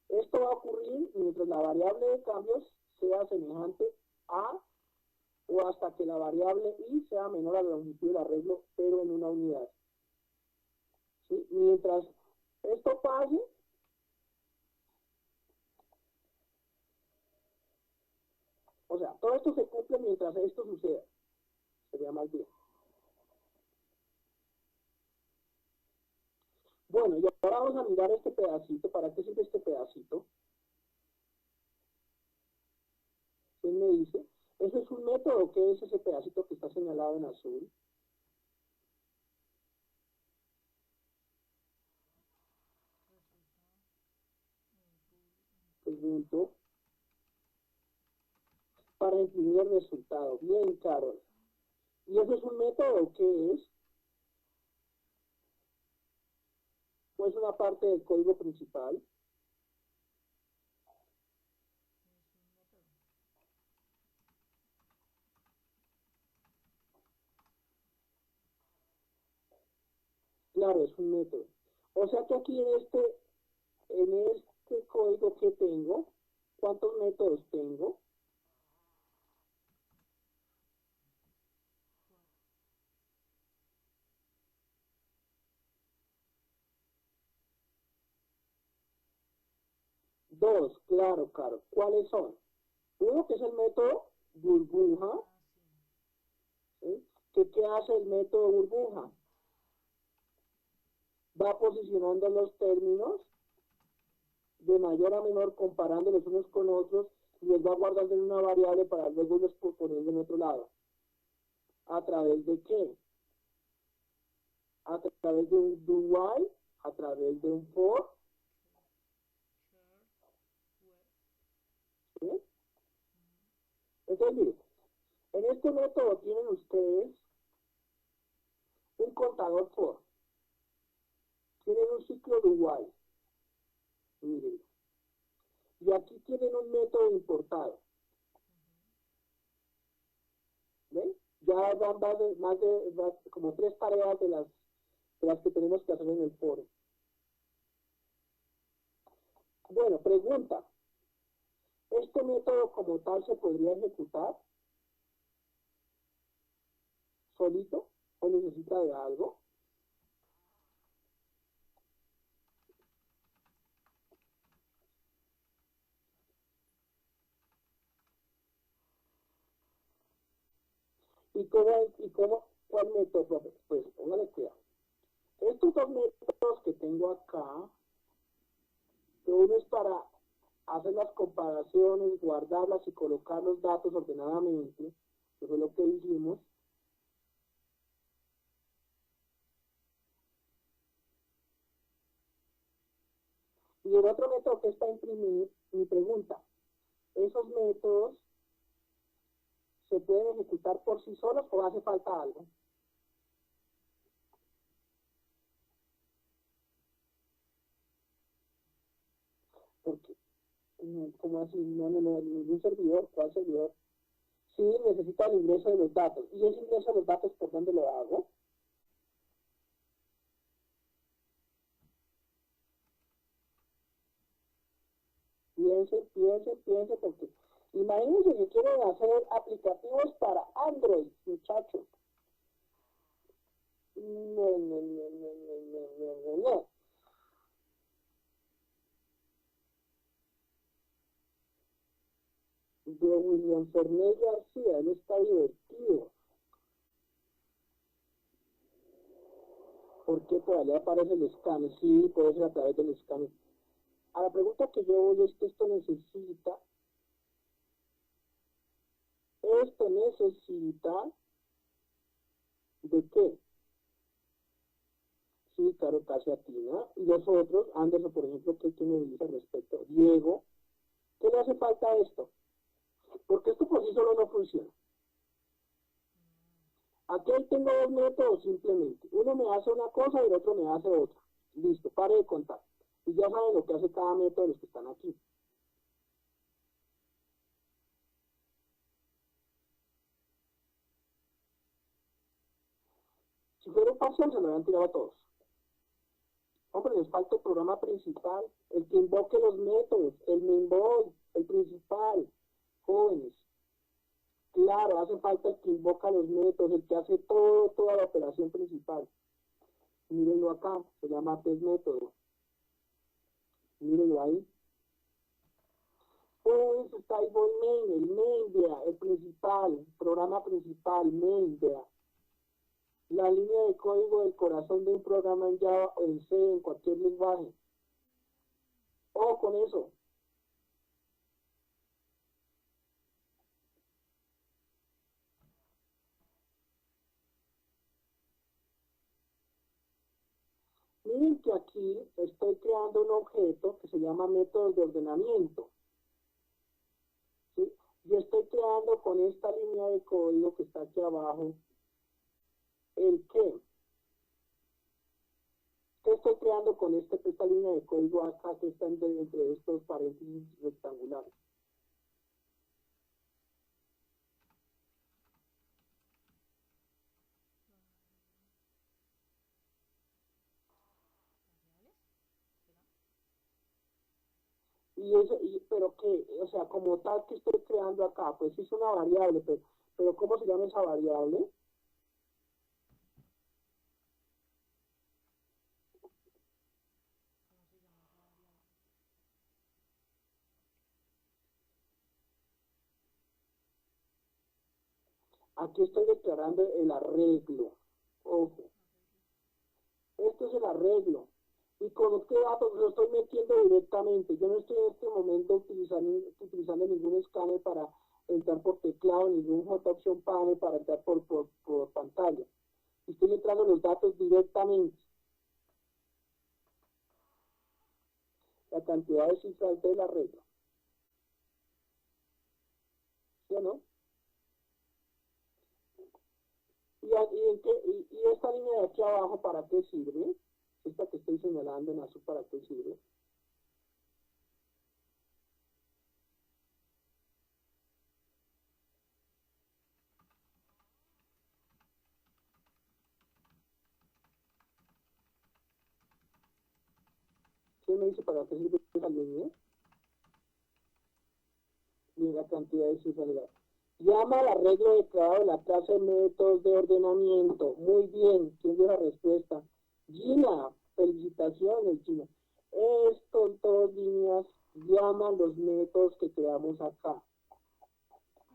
Esto va a ocurrir mientras la variable de cambios sea semejante a o hasta que la variable i sea menor a la longitud del arreglo, pero en una unidad. ¿Sí? Mientras esto pase, o sea, todo esto se cumple mientras esto suceda. Sería más bien. Bueno, y ahora vamos a mirar este pedacito. ¿Para qué sirve este pedacito? ¿Quién me dice? ¿Ese es un método? ¿Qué es ese pedacito que está señalado en azul? Pregunto. Para imprimir el resultado. Bien, Carol. ¿Y eso es un método? ¿Qué es? ¿O es una parte del código principal? Claro, es un método. O sea que aquí en este código que tengo, ¿cuántos métodos tengo? Dos, claro, claro. ¿Cuáles son? Uno que es el método burbuja. ¿Sí? ¿Qué hace el método burbuja? Va posicionando los términos de mayor a menor, comparándolos unos con otros, y los va guardando en una variable para luego los poner en otro lado. ¿A través de qué? A través de un do while, a través de un for. ¿Sí? Entonces, miren, en este método tienen ustedes un contador for, tienen un ciclo do while, miren, y aquí tienen un método importado. ¿Ven? Ya van como 3 tareas de las que tenemos que hacer en el foro. Bueno, pregunta. ¿Este método como tal se podría ejecutar solito o necesita de algo? ¿Cuál método? Pues póngale cuidado. Estos dos métodos que tengo acá, uno es para hacer las comparaciones, guardarlas y colocar los datos ordenadamente, eso es lo que dijimos. Y el otro método que está imprimir, mi pregunta, ¿esos métodos se pueden ejecutar por sí solos o hace falta algo? Porque, ¿cómo así? No, ningún servidor. ¿Cuál servidor? Sí, necesita el ingreso de los datos. ¿Y ese ingreso de los datos por dónde lo hago? Piense, porque imagínense que quieren hacer aplicativos para Android, muchachos. No. De William Fernández García, él está divertido. ¿Por qué por allá aparece el escáner? Sí, puede ser a través del escáner. A la pregunta que yo voy es que esto necesita, ¿de qué? Sí, claro, casi atina. Y los otros, Anderson, por ejemplo, ¿qué me dice al respecto? Diego, ¿qué le hace falta a esto? Porque esto por sí solo no funciona. Aquí tengo dos métodos simplemente. Uno me hace una cosa y el otro me hace otra. Listo, pare de contar. Y ya saben lo que hace cada método de los que están aquí. Si fuera un parcial, se lo habían tirado a todos. Hombre, les falta el programa principal, el que invoque los métodos, el main body, el principal, jóvenes. Claro, hace falta el que invoca los métodos, el que hace toda la operación principal. Mírenlo acá, se llama test método. Mírenlo ahí. Pues está ahí el main, vea, el principal, programa principal, main, vea. La línea de código del corazón de un programa en Java o en C, en cualquier lenguaje. Ojo con eso. Miren que aquí estoy creando un objeto que se llama métodos de ordenamiento. ¿Sí? Y estoy creando con esta línea de código que está aquí abajo, el qué. ¿Qué estoy creando con esta línea de código acá que está entre estos paréntesis rectangulares? Pero qué, o sea, como tal que estoy creando acá, pues es una variable, pero ¿cómo se llama esa variable? Aquí estoy declarando el arreglo. Ojo. Esto es el arreglo. Y con qué datos lo estoy metiendo directamente. Yo no estoy en este momento utilizando ningún escáner para entrar por teclado, ningún J-Option Panel para entrar por pantalla. Estoy entrando los datos directamente. La cantidad de cifras del arreglo. ¿Sí o no? ¿Y esta línea de aquí abajo para qué sirve? Esta que estoy señalando en azul, ¿para qué sirve? ¿Quién me dice para qué sirve esa línea? Y la cantidad de cifras de datos. Llama al arreglo declarado de la clase métodos de ordenamiento. Muy bien, ¿quién dio la respuesta? Gina, felicitaciones, Gina. Estos dos líneas llaman los métodos que creamos acá,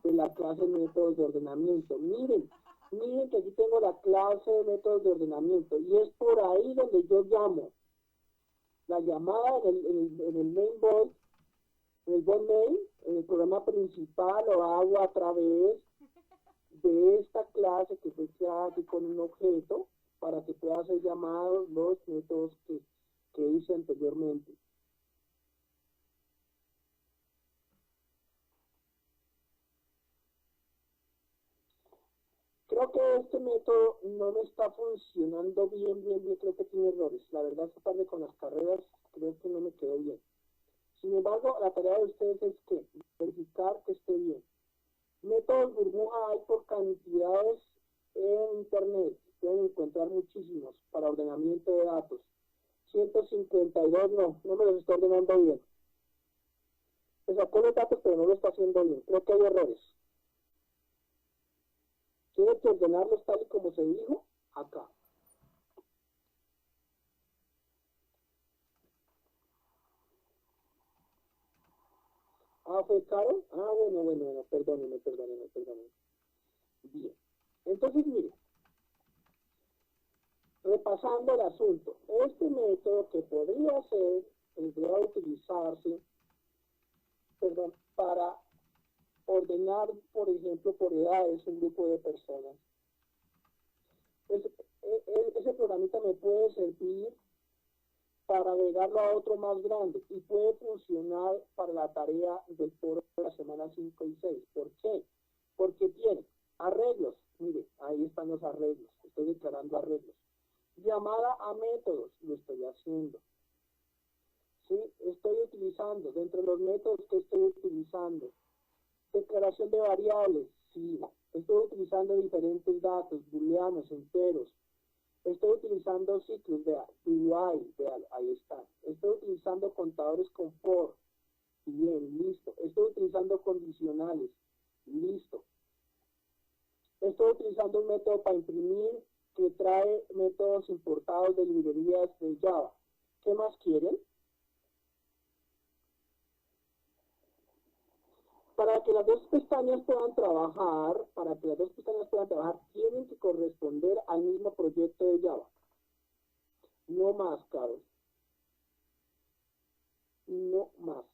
de la clase métodos de ordenamiento. Miren que aquí tengo la clase de métodos de ordenamiento y es por ahí donde yo llamo. La llamada en el main body, en el bot main, en el programa principal, lo hago a través de esta clase que fue creada aquí con un objeto para que pueda ser llamados los métodos que hice anteriormente. Creo que este método no me está funcionando bien, creo que tiene errores. La verdad, esta tarde con las carreras creo que no me quedó bien. Sin embargo, embargo, la tarea de ustedes es que verificar que esté bien. Métodos burbuja hay por cantidades en internet, pueden encontrar muchísimos para ordenamiento de datos. 152 no me los está ordenando bien. Se sacó los datos pero no lo está haciendo bien, creo que hay errores. Tiene que ordenarlos tal y como se dijo acá. Ah, ¿fue Caro? Ah, bueno, perdónenme. Bien. Entonces, mire, repasando el asunto, este método que podría utilizarse, para ordenar, por ejemplo, por edades un grupo de personas. Ese programita me puede servir para agregarlo a otro más grande y puede funcionar para la tarea del foro de la semana 5 y 6. ¿Por qué? Porque tiene arreglos. Mire, ahí están los arreglos. Estoy declarando arreglos. Llamada a métodos, lo estoy haciendo. ¿Sí? Estoy utilizando, dentro de los métodos que estoy utilizando, declaración de variables, sí. Estoy utilizando diferentes datos, booleanos, enteros. Estoy utilizando ciclos, vea, UI, vea, ahí está. Estoy utilizando contadores con for, bien, listo. Estoy utilizando condicionales, listo. Estoy utilizando un método para imprimir que trae métodos importados de librerías de Java. ¿Qué más quieren? Para que las dos pestañas puedan trabajar, tienen que corresponder al mismo proyecto de Java. No más, Carlos. No más.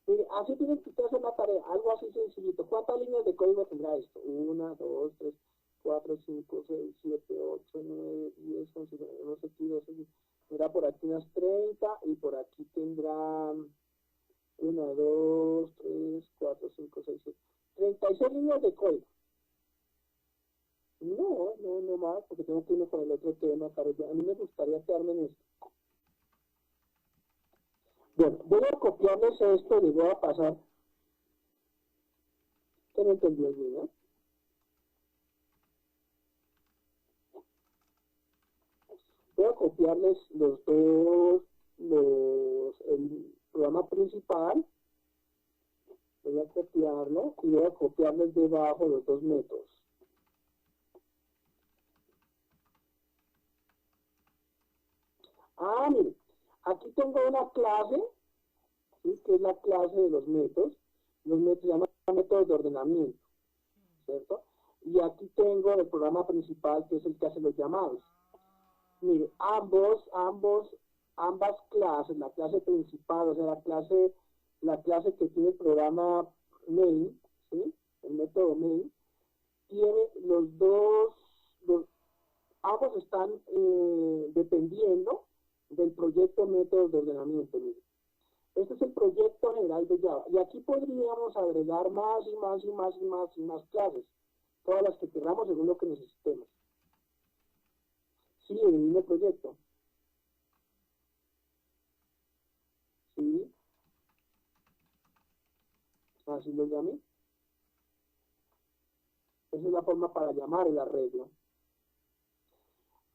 Mire, así tienen que hacer la tarea, algo así sencillito. ¿Cuántas líneas de código tendrá esto? 1, 2, 3, 4, 5, 6, 7, 8, 9, 10, 11, 12, 12. Mira, por aquí unas 30 y por aquí tendrán 1, 2, 3, 4, 5, 6, 7. 36 líneas de código. No más, porque tengo que irme con el otro tema, Carlos. A mí me gustaría quedarme en esto. Bueno, voy a copiarles esto y les voy a pasar. ¿Qué no entendió bien, no? Voy a copiarles los dos, el programa principal. Voy a copiarlo y voy a copiarles debajo los dos métodos. Ah, miren, aquí tengo una clase, ¿sí? Que es la clase de los métodos. Los métodos se llaman métodos de ordenamiento, ¿cierto? Y aquí tengo el programa principal, que es el que hace los llamados. Mire, ambas clases, la clase principal, o sea, la clase que tiene el programa main, ¿sí? El método main, tiene ambos están dependiendo del proyecto métodos de ordenamiento. Mire. Este es el proyecto general de Java. Y aquí podríamos agregar más clases, todas las que queramos según lo que necesitemos. Sí, en el mismo proyecto. Sí. Así lo llamé. Esa es la forma para llamar el arreglo.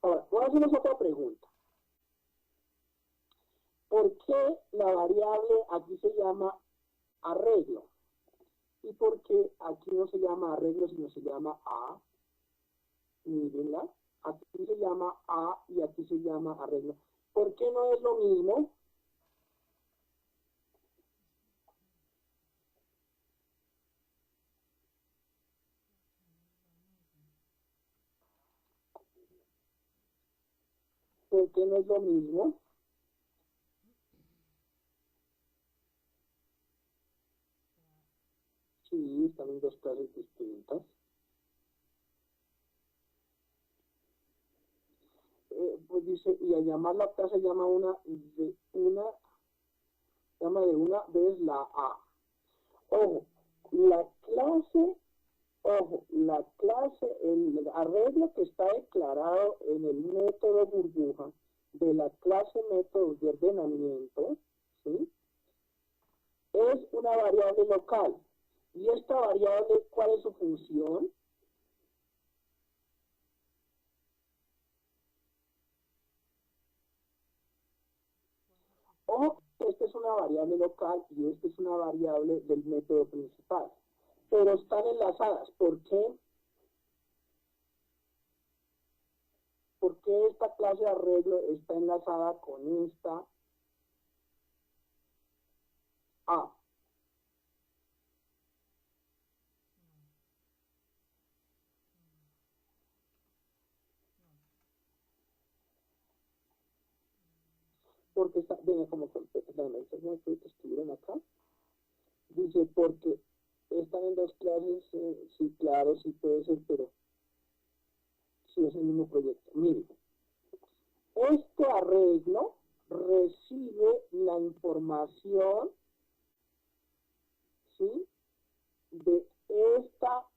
Ahora, voy a hacerles otra pregunta. ¿Por qué la variable aquí se llama arreglo? ¿Y por qué aquí no se llama arreglo, sino se llama A? Mírenla. Aquí se llama A y aquí se llama arreglo. ¿Por qué no es lo mismo? ¿Por qué no es lo mismo? Sí, están en dos clases distintas. Pues dice, y a llamar la clase llama de una vez la A. Ojo, el arreglo que está declarado en el método burbuja de la clase métodos de ordenamiento, ¿sí? es una variable local. ¿Y esta variable cuál es su función? Ojo, esta es una variable local y esta es una variable del método principal. Pero están enlazadas. ¿Por qué? ¿Por qué esta clase de arreglo está enlazada con esta A? Porque está, venga, como que escribieron acá, dice porque están en dos clases, sí, claro, sí puede ser, pero sí es el mismo proyecto. Mire, este arreglo recibe la información, ¿sí? de esta,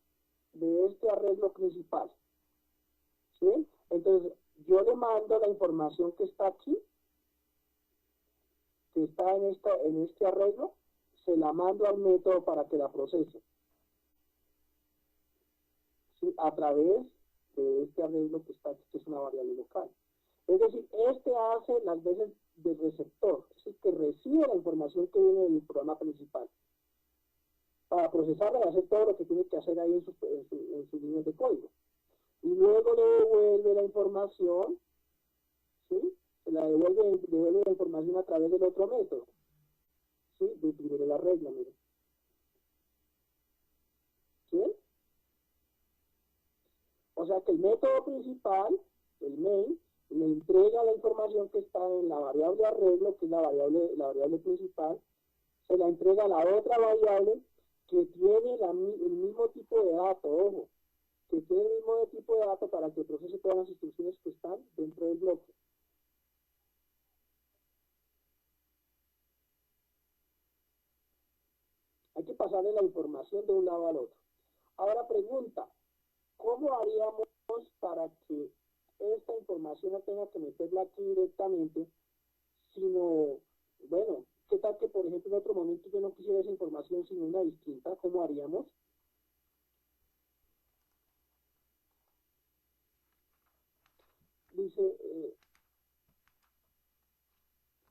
de este arreglo principal, ¿sí? Entonces, yo le mando la información que está aquí, que está en este arreglo, se la mando al método para que la procese, ¿sí? A través de este arreglo que está aquí, que es una variable local. Es decir, este hace las veces de receptor, es decir, que recibe la información que viene del programa principal para procesarla y hacer todo lo que tiene que hacer ahí en sus líneas de código. Y luego le devuelve la información, ¿sí? Se la devuelve la información a través del otro método, ¿sí? De la regla, mire. ¿Sí? O sea que el método principal, el main, le entrega la información que está en la variable arreglo, que es la variable principal, se la entrega a la otra variable que tiene el mismo tipo de dato, ojo, que tiene el mismo tipo de dato para que procese todas las instrucciones que están dentro del bloque. Hay que pasarle la información de un lado al otro. Ahora pregunta, ¿cómo haríamos para que esta información no tenga que meterla aquí directamente, sino, bueno, ¿qué tal que, por ejemplo, en otro momento yo no quisiera esa información sino una distinta? ¿Cómo haríamos? Dice,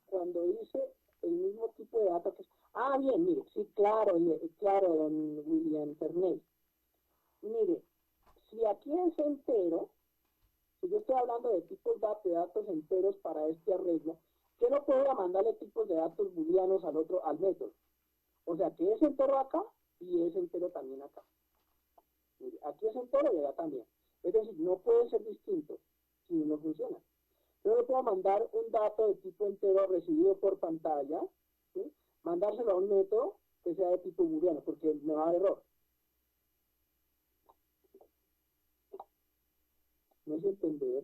cuando dice el mismo tipo de datos que... Ah, bien, mire, sí, claro, claro, don William Fernet. Mire, si aquí es entero, si yo estoy hablando de tipos de datos enteros para este arreglo, yo no puedo mandarle tipos de datos booleanos al método. O sea, que es entero acá y es entero también acá. Mire, aquí es entero y allá también. Es decir, no puede ser distinto si no funciona. Yo le puedo mandar un dato de tipo entero recibido por pantalla, ¿sí? Mandárselo a un método que sea de tipo booleano, porque me va a dar error. No es entender.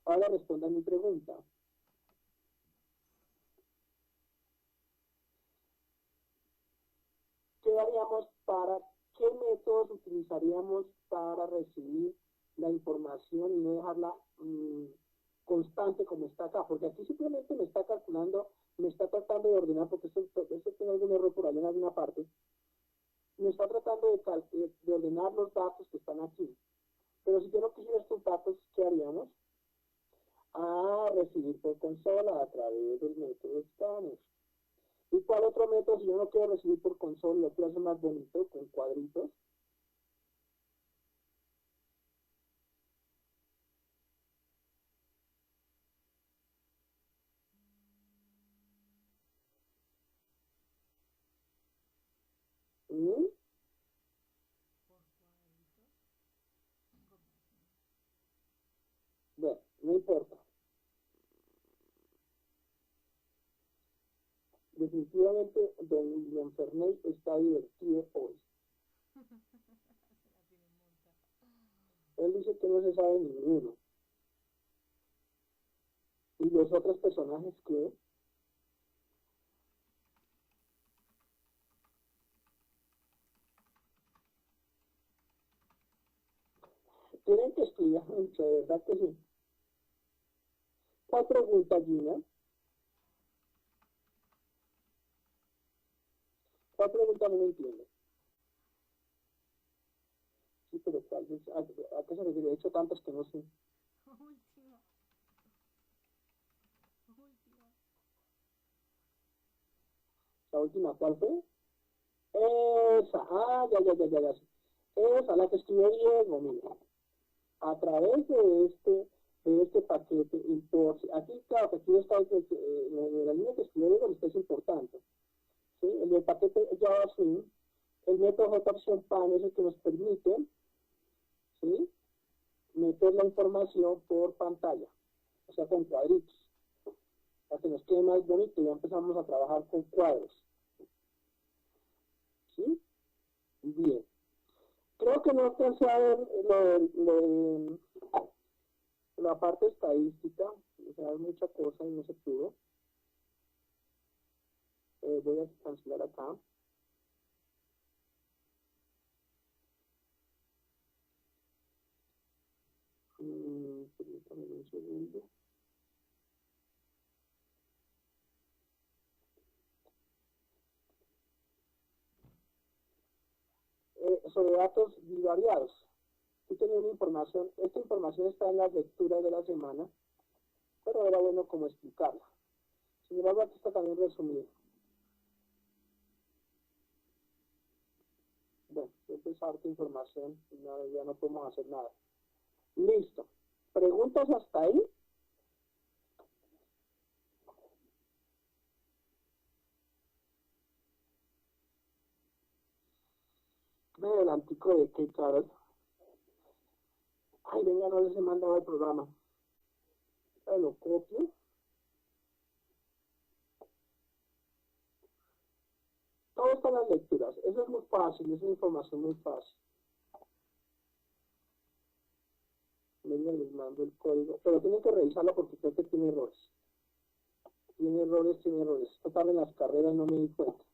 Ahora responda a mi pregunta. ¿Qué haríamos qué métodos utilizaríamos para recibir la información y no dejarla constante como está acá? Porque aquí simplemente me está calculando, me está tratando de ordenar, porque esto tiene algún error por ahí en alguna parte, me está tratando de ordenar los datos que están aquí. Pero si yo no quisiera estos datos, ¿qué haríamos? Recibir por consola a través del método scanner. ¿Y cuál otro método si yo no quiero recibir por consola, lo quiero hacer más bonito, con cuadritos? ¿Mm? Bueno, no importa. Definitivamente, don William Ferney está divertido hoy. Él dice que no se sabe ninguno. Y los otros personajes que tienen que estudiar mucho, de verdad que sí. ¿Cuál pregunta, Gina? ¿Cuál pregunta no me entiende? Sí, pero ¿a qué se refiere? He hecho tantas que no sé. Última. Última. ¿La última cuál fue? Esa, ya. Esa, la que escribió Diego, mira. A través de este paquete import, aquí claro que aquí está la línea que escribió Diego, esto es importante. ¿Sí? El del paquete JavaScript, el método JOption-Pan es el que nos permite, ¿sí?, meter la información por pantalla, o sea, con cuadritos, para que nos quede más bonito. Ya empezamos a trabajar con cuadros. ¿Sí? Bien. Creo que no alcancé a ver la parte estadística, o sea, hay mucha cosa y no se pudo. Voy a cancelar acá. Permítame un segundo. Sobre datos bivariados. Aquí tengo una información, esta información está en las lecturas de la semana, pero era bueno como explicarla. Sin embargo, aquí está también resumido. Bueno, esta es harta información, ya no podemos hacer nada. Listo. ¿Preguntas hasta ahí? Me adelantico de qué, Carol. Ay, venga, no les he mandado el programa. Lo copio. Todo está en las lecturas. Eso es muy fácil, es una información muy fácil. Venga, les mando el código. Pero tienen que revisarlo porque creo que tiene errores. Tiene errores. Esta tarde en las carreras no me di cuenta.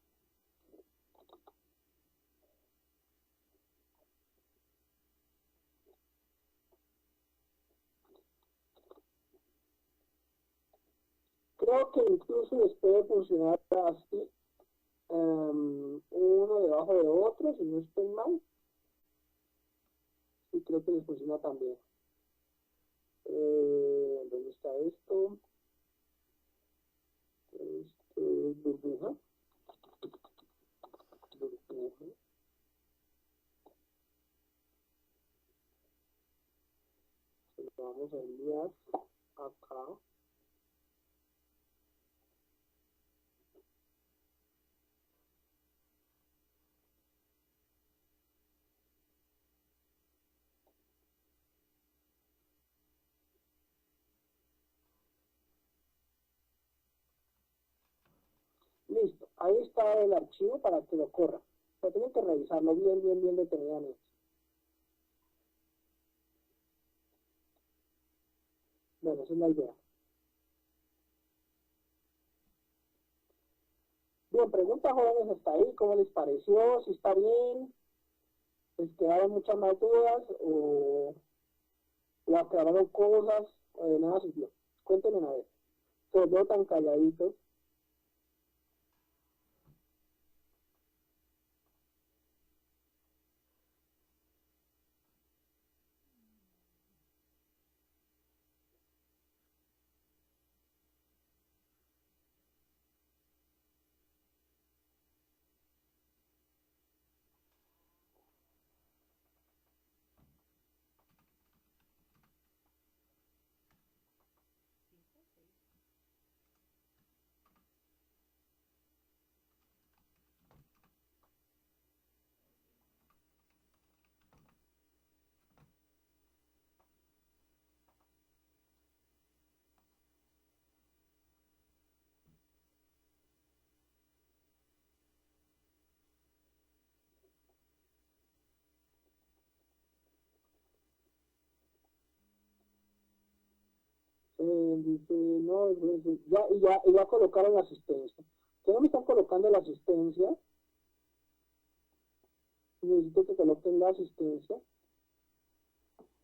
Creo que incluso les puede funcionar así, uno debajo de otro, si no estoy mal. Y creo que les funciona también. ¿Dónde está esto? Esto es burbuja. Se lo vamos a enviar acá. Listo, ahí está el archivo para que lo corra. Pero tienen que revisarlo bien detenidamente. Bueno, esa es la idea. Bien, pregunta jóvenes hasta ahí, ¿cómo les pareció? ¿Si está bien? ¿Les quedaron muchas más dudas? ¿O aclararon cosas? ¿O de nada sirvió? Cuéntenme a ver. Los veo tan calladitos. Dice, no, ya colocaron la asistencia. ¿Qué no me están colocando la asistencia? Necesito que coloquen la asistencia.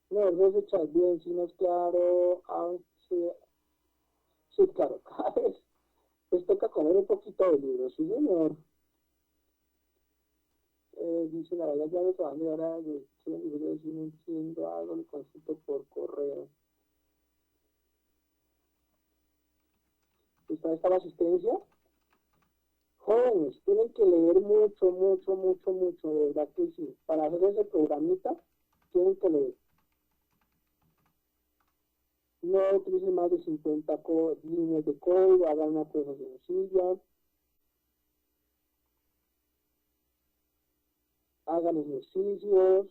No, es echar bien, si no es claro. Sí, claro, cada vez les toca comer un poquito de libro, sí, señor. dice la verdad ya lo trabajando y ahora si no entiendo algo, lo consulto por correo. ¿Está la asistencia? Jóvenes, tienen que leer mucho, de verdad que sí. Para hacer ese programita, tienen que leer. No utilicen más de 50 líneas de código, hagan una cosa sencilla. Hagan ejercicios.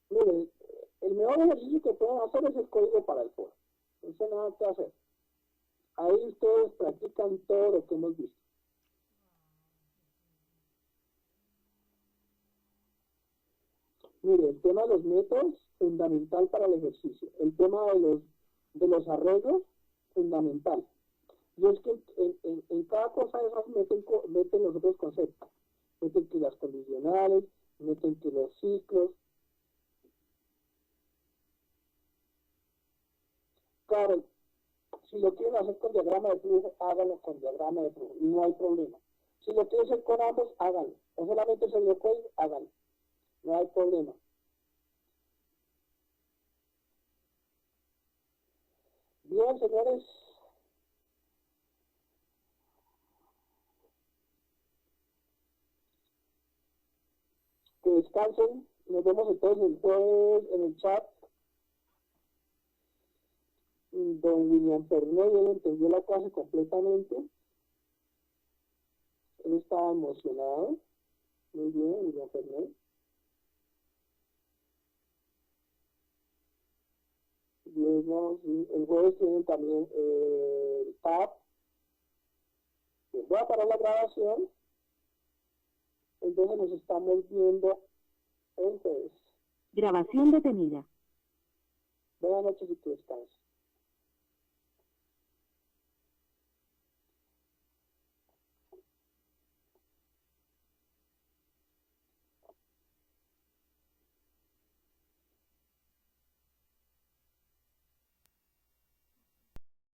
Miren, el mejor ejercicio que pueden hacer es el código para el foro. No sé nada que hacer. Ahí ustedes practican todo lo que hemos visto. Mire, el tema de los métodos, fundamental para el ejercicio. El tema de los arreglos, fundamental. Y es que en cada cosa de esas meten los otros conceptos. Meten que las condicionales, meten que los ciclos. Claro, si lo quieren hacer con diagrama de flujo, háganlo con diagrama de flujo. No hay problema. Si lo quieren hacer con ambos, háganlo. O solamente se lo pueden, háganlo. No hay problema. Bien, señores. Que descansen. Nos vemos entonces el jueves en el chat. Don William Fernández, él entendió la clase completamente. Él estaba emocionado. Muy bien, William Fernández. Luego, sí, el jueves tienen también el tab. Voy a parar la grabación. Entonces nos estamos viendo el jueves. Grabación detenida. Buenas noches y que descansen.